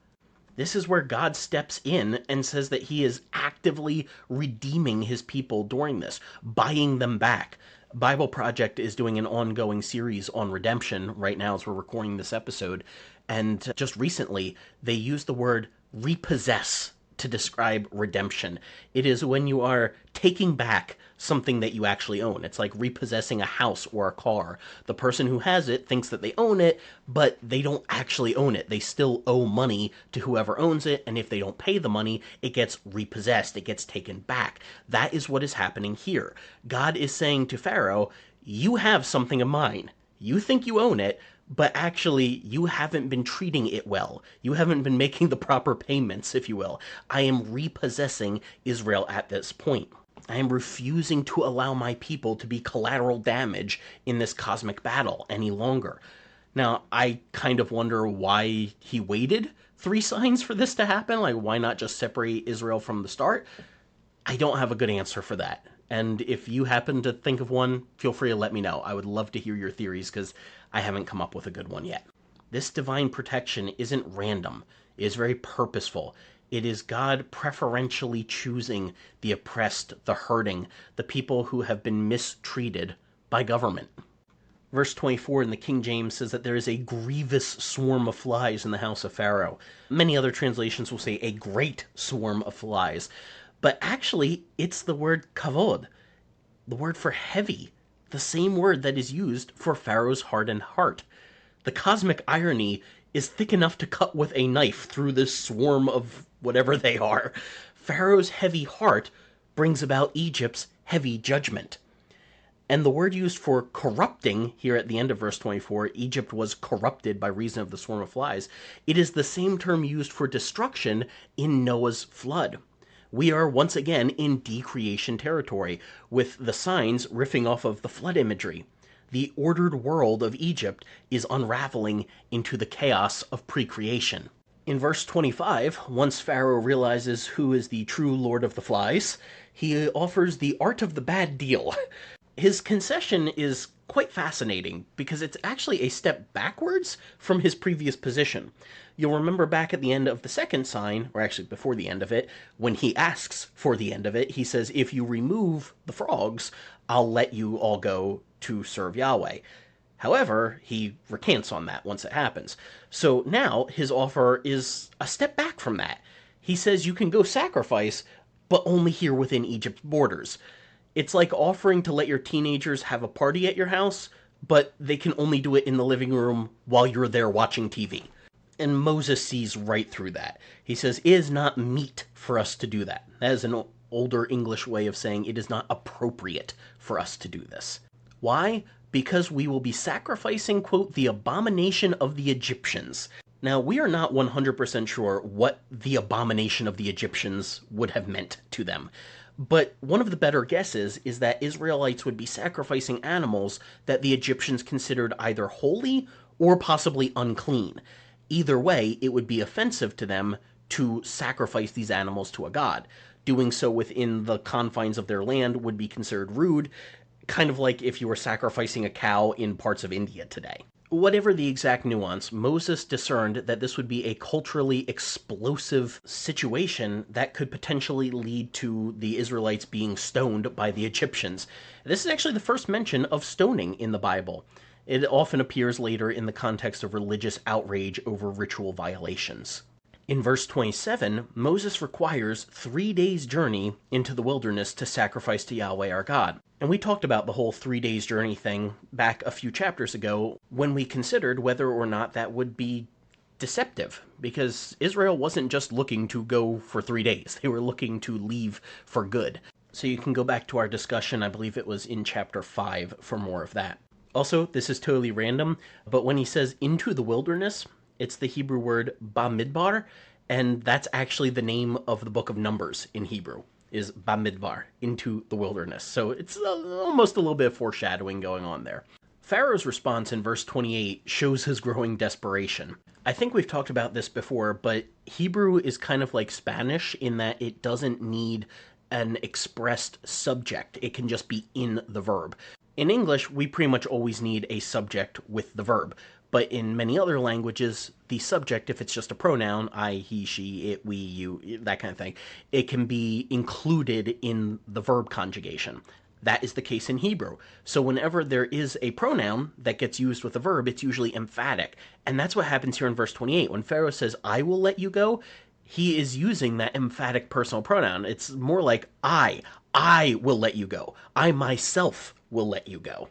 This is where God steps in and says that he is actively redeeming his people during this, buying them back. Bible Project is doing an ongoing series on redemption right now as we're recording this episode, and just recently they used the word repossess to describe redemption. It is when you are taking back something that you actually own. It's like repossessing a house or a car. The person who has it thinks that they own it, but they don't actually own it. They still owe money to whoever owns it, and if they don't pay the money, it gets repossessed. It gets taken back. That is what is happening here. God is saying to Pharaoh, you have something of mine. You think you own it, but actually you haven't been treating it well. You haven't been making the proper payments, if you will. I am repossessing Israel at this point. I am refusing to allow my people to be collateral damage in this cosmic battle any longer. Now, I kind of wonder why he waited 3 signs for this to happen. Like, why not just separate Israel from the start? I don't have a good answer for that. And if you happen to think of one, feel free to let me know. I would love to hear your theories because I haven't come up with a good one yet. This divine protection isn't random. It is very purposeful. It is God preferentially choosing the oppressed, the hurting, the people who have been mistreated by government. Verse 24 in the King James says that there is a grievous swarm of flies in the house of Pharaoh. Many other translations will say a great swarm of flies. But actually, it's the word kavod, the word for heavy, the same word that is used for Pharaoh's hardened heart. The cosmic irony is thick enough to cut with a knife through this swarm of whatever they are. Pharaoh's heavy heart brings about Egypt's heavy judgment. And the word used for corrupting here at the end of verse 24, Egypt was corrupted by reason of the swarm of flies. It is the same term used for destruction in Noah's flood. We are once again in decreation territory, with the signs riffing off of the flood imagery. The ordered world of Egypt is unraveling into the chaos of pre-creation. In verse 25, once Pharaoh realizes who is the true lord of the flies, he offers the art of the bad deal. His concession is quite fascinating because it's actually a step backwards from his previous position. You'll remember back at the end of the second sign, or actually before the end of it, when he asks for the end of it, he says, if you remove the frogs, I'll let you all go to serve Yahweh. However, he recants on that once it happens. So now his offer is a step back from that. He says you can go sacrifice, but only here within Egypt's borders. It's like offering to let your teenagers have a party at your house, but they can only do it in the living room while you're there watching TV. And Moses sees right through that. He says, it is not meet for us to do that. That is an older English way of saying it is not appropriate for us to do this. Why? Because we will be sacrificing, quote, the abomination of the Egyptians. Now, we are not 100% sure what the abomination of the Egyptians would have meant to them. But one of the better guesses is that Israelites would be sacrificing animals that the Egyptians considered either holy or possibly unclean. Either way, it would be offensive to them to sacrifice these animals to a god. Doing so within the confines of their land would be considered rude, kind of like if you were sacrificing a cow in parts of India today. Whatever the exact nuance, Moses discerned that this would be a culturally explosive situation that could potentially lead to the Israelites being stoned by the Egyptians. This is actually the first mention of stoning in the Bible. It often appears later in the context of religious outrage over ritual violations. In verse 27, Moses requires 3 days' journey into the wilderness to sacrifice to Yahweh our God. And we talked about the whole 3 days' journey thing back a few chapters ago when we considered whether or not that would be deceptive, because Israel wasn't just looking to go for 3 days. They were looking to leave for good. So you can go back to our discussion, I believe it was in chapter 5, for more of that. Also, this is totally random, but when he says into the wilderness, it's the Hebrew word Bamidbar, and that's actually the name of the book of Numbers in Hebrew, is Bamidbar, into the wilderness. So it's almost a little bit of foreshadowing going on there. Pharaoh's response in verse 28 shows his growing desperation. I think we've talked about this before, but Hebrew is kind of like Spanish in that it doesn't need an expressed subject. It can just be in the verb. In English, we pretty much always need a subject with the verb. But in many other languages, the subject, if it's just a pronoun, I, he, she, it, we, you, that kind of thing, it can be included in the verb conjugation. That is the case in Hebrew. So whenever there is a pronoun that gets used with a verb, it's usually emphatic. And that's what happens here in verse 28. When Pharaoh says, I will let you go, he is using that emphatic personal pronoun. It's more like I will let you go. I myself will let you go.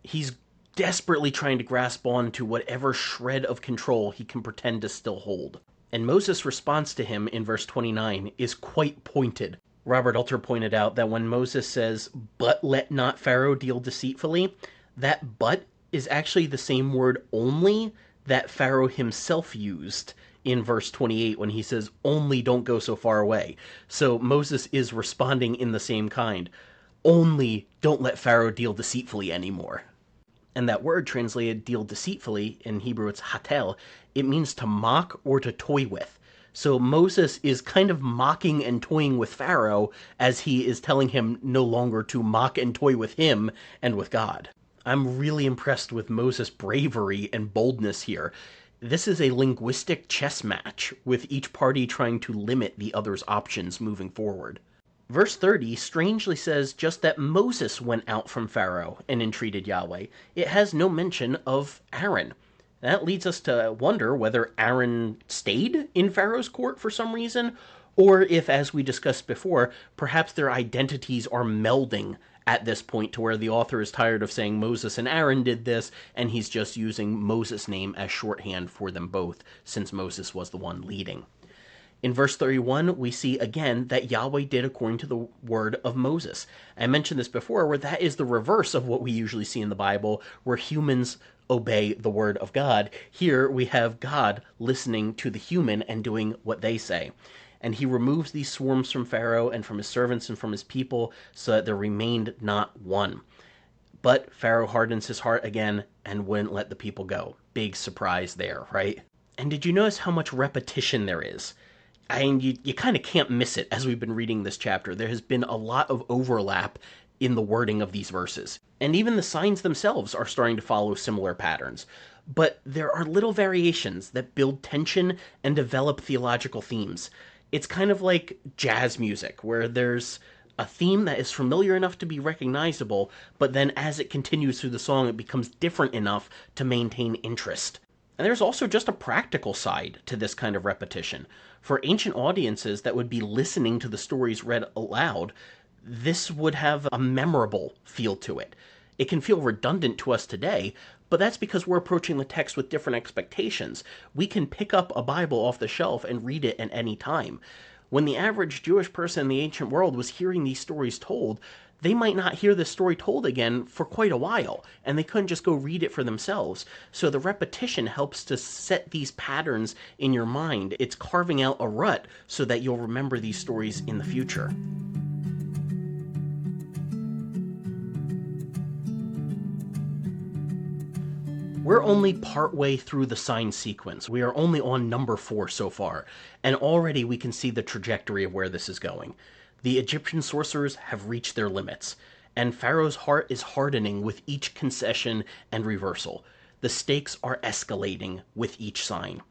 He's desperately trying to grasp on to whatever shred of control he can pretend to still hold. And Moses' response to him in verse 29 is quite pointed. Robert Alter pointed out that when Moses says, but let not Pharaoh deal deceitfully, that but is actually the same word only that Pharaoh himself used in verse 28 when he says, "Only don't go so far away." So Moses is responding in the same kind. Only don't let Pharaoh deal deceitfully anymore. And that word translated deal deceitfully, in Hebrew it's hatel, it means to mock or to toy with. So Moses is kind of mocking and toying with Pharaoh as he is telling him no longer to mock and toy with him and with God. I'm really impressed with Moses' bravery and boldness here. This is a linguistic chess match, with each party trying to limit the other's options moving forward. Verse 30 strangely says just that Moses went out from Pharaoh and entreated Yahweh. It has no mention of Aaron. That leads us to wonder whether Aaron stayed in Pharaoh's court for some reason, or if, as we discussed before, perhaps their identities are melding at this point to where the author is tired of saying Moses and Aaron did this, and he's just using Moses' name as shorthand for them both, since Moses was the one leading. In verse 31, we see again that Yahweh did according to the word of Moses. I mentioned this before, where that is the reverse of what we usually see in the Bible, where humans obey the word of God. Here we have God listening to the human and doing what they say. And he removes these swarms from Pharaoh and from his servants and from his people, so that there remained not one. But Pharaoh hardens his heart again and wouldn't let the people go. Big surprise there, right? And did you notice how much repetition there is? I mean, you kind of can't miss it as we've been reading this chapter. There has been a lot of overlap in the wording of these verses. And even the signs themselves are starting to follow similar patterns. But there are little variations that build tension and develop theological themes. It's kind of like jazz music, where there's a theme that is familiar enough to be recognizable, but then as it continues through the song, it becomes different enough to maintain interest. And there's also just a practical side to this kind of repetition. For ancient audiences that would be listening to the stories read aloud, this would have a memorable feel to it. It can feel redundant to us today, but that's because we're approaching the text with different expectations. We can pick up a Bible off the shelf and read it at any time. When the average Jewish person in the ancient world was hearing these stories told, they might not hear this story told again for quite a while, and they couldn't just go read it for themselves. So the repetition helps to set these patterns in your mind. It's carving out a rut so that you'll remember these stories in the future. We're only partway through the sign sequence. We are only on number 4 so far, and already we can see the trajectory of where this is going. The Egyptian sorcerers have reached their limits, and Pharaoh's heart is hardening with each concession and reversal. The stakes are escalating with each sign.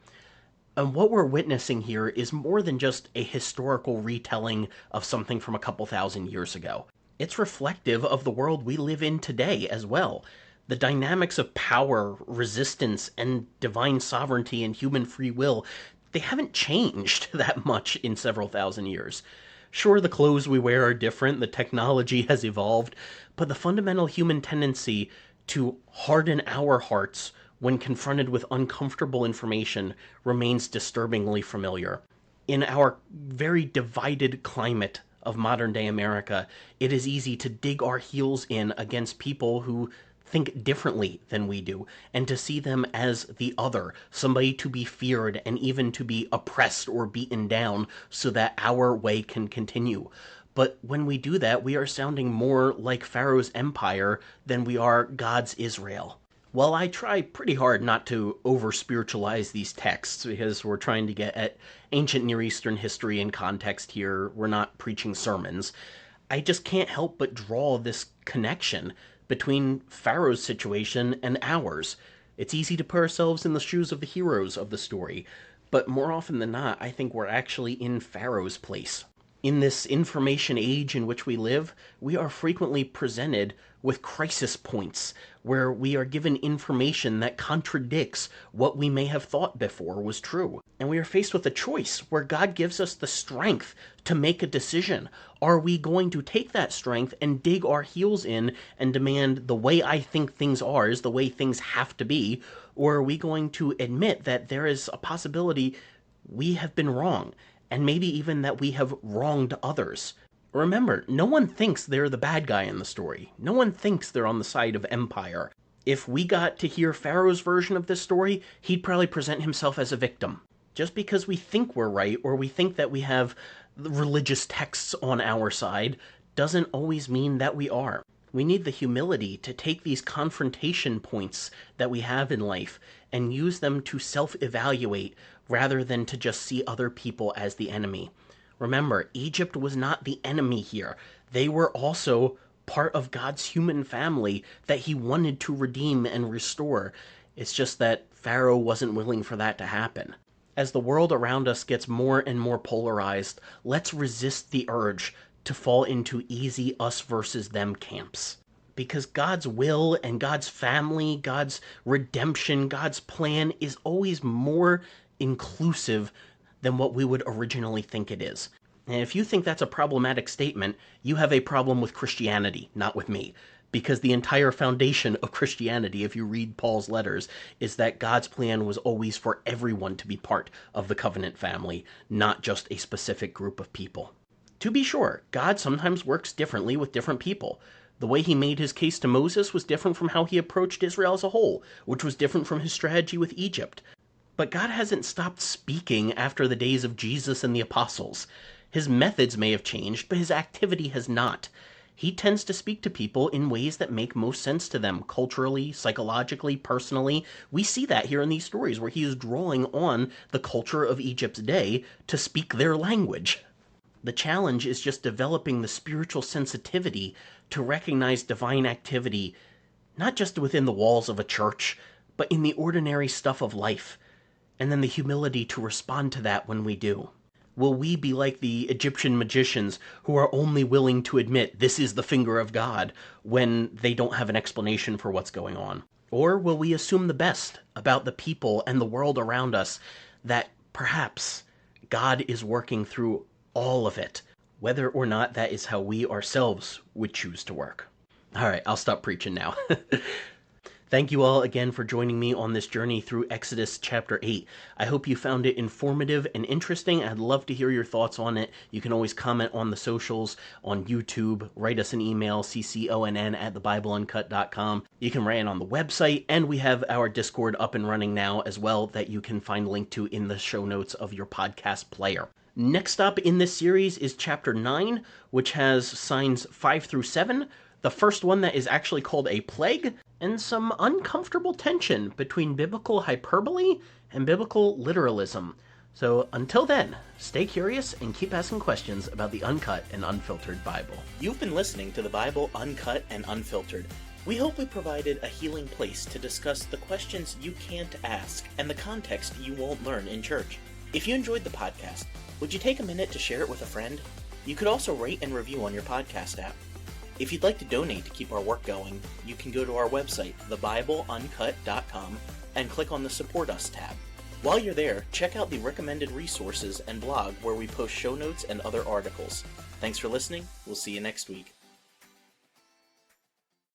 And what we're witnessing here is more than just a historical retelling of something from a couple thousand years ago. It's reflective of the world we live in today as well. The dynamics of power, resistance, and divine sovereignty and human free will, they haven't changed that much in several thousand years. Sure, the clothes we wear are different, the technology has evolved, but the fundamental human tendency to harden our hearts when confronted with uncomfortable information remains disturbingly familiar. In our very divided climate of modern-day America, it is easy to dig our heels in against people who think differently than we do, and to see them as the other, somebody to be feared and even to be oppressed or beaten down so that our way can continue. But when we do that, we are sounding more like Pharaoh's empire than we are God's Israel. While I try pretty hard not to over-spiritualize these texts, because we're trying to get at ancient Near Eastern history and context here, we're not preaching sermons, I just can't help but draw this connection between Pharaoh's situation and ours. It's easy to put ourselves in the shoes of the heroes of the story, but more often than not, I think we're actually in Pharaoh's place. In this information age in which we live, we are frequently presented with crisis points where we are given information that contradicts what we may have thought before was true. And we are faced with a choice where God gives us the strength to make a decision. Are we going to take that strength and dig our heels in and demand the way I think things are is the way things have to be? Or are we going to admit that there is a possibility we have been wrong, and maybe even that we have wronged others? Remember, no one thinks they're the bad guy in the story. No one thinks they're on the side of empire. If we got to hear Pharaoh's version of this story, he'd probably present himself as a victim. Just because we think we're right or we think that we have the religious texts on our side doesn't always mean that we are. We need the humility to take these confrontation points that we have in life and use them to self-evaluate rather than to just see other people as the enemy. Remember, Egypt was not the enemy here. They were also part of God's human family that he wanted to redeem and restore. It's just that Pharaoh wasn't willing for that to happen. As the world around us gets more and more polarized, let's resist the urge to fall into easy us versus them camps. Because God's will and God's family, God's redemption, God's plan is always more inclusive than what we would originally think it is. And if you think that's a problematic statement, you have a problem with Christianity, not with me. Because the entire foundation of Christianity, if you read Paul's letters, is that God's plan was always for everyone to be part of the covenant family, not just a specific group of people. To be sure, God sometimes works differently with different people. The way he made his case to Moses was different from how he approached Israel as a whole, which was different from his strategy with Egypt. But God hasn't stopped speaking after the days of Jesus and the apostles. His methods may have changed, but his activity has not. He tends to speak to people in ways that make most sense to them, culturally, psychologically, personally. We see that here in these stories, where he is drawing on the culture of Egypt's day to speak their language. The challenge is just developing the spiritual sensitivity to recognize divine activity, not just within the walls of a church, but in the ordinary stuff of life, and then the humility to respond to that when we do. Will we be like the Egyptian magicians who are only willing to admit this is the finger of God when they don't have an explanation for what's going on? Or will we assume the best about the people and the world around us, that perhaps God is working through all of it, whether or not that is how we ourselves would choose to work? All right, I'll stop preaching now. Thank you all again for joining me on this journey through Exodus chapter 8. I hope you found it informative and interesting. I'd love to hear your thoughts on it. You can always comment on the socials, on YouTube, write us an email, cconn@thebibleuncut.com. You can write in on the website, and we have our Discord up and running now as well that you can find linked to in the show notes of your podcast player. Next up in this series is chapter 9, which has signs 5 through 7. The first one that is actually called a plague, and some uncomfortable tension between biblical hyperbole and biblical literalism. So until then, stay curious and keep asking questions about the Uncut and Unfiltered Bible. You've been listening to the Bible Uncut and Unfiltered. We hope we provided a healing place to discuss the questions you can't ask and the context you won't learn in church. If you enjoyed the podcast, would you take a minute to share it with a friend? You could also rate and review on your podcast app. If you'd like to donate to keep our work going, you can go to our website, thebibleuncut.com, and click on the Support Us tab. While you're there, check out the recommended resources and blog where we post show notes and other articles. Thanks for listening. We'll see you next week.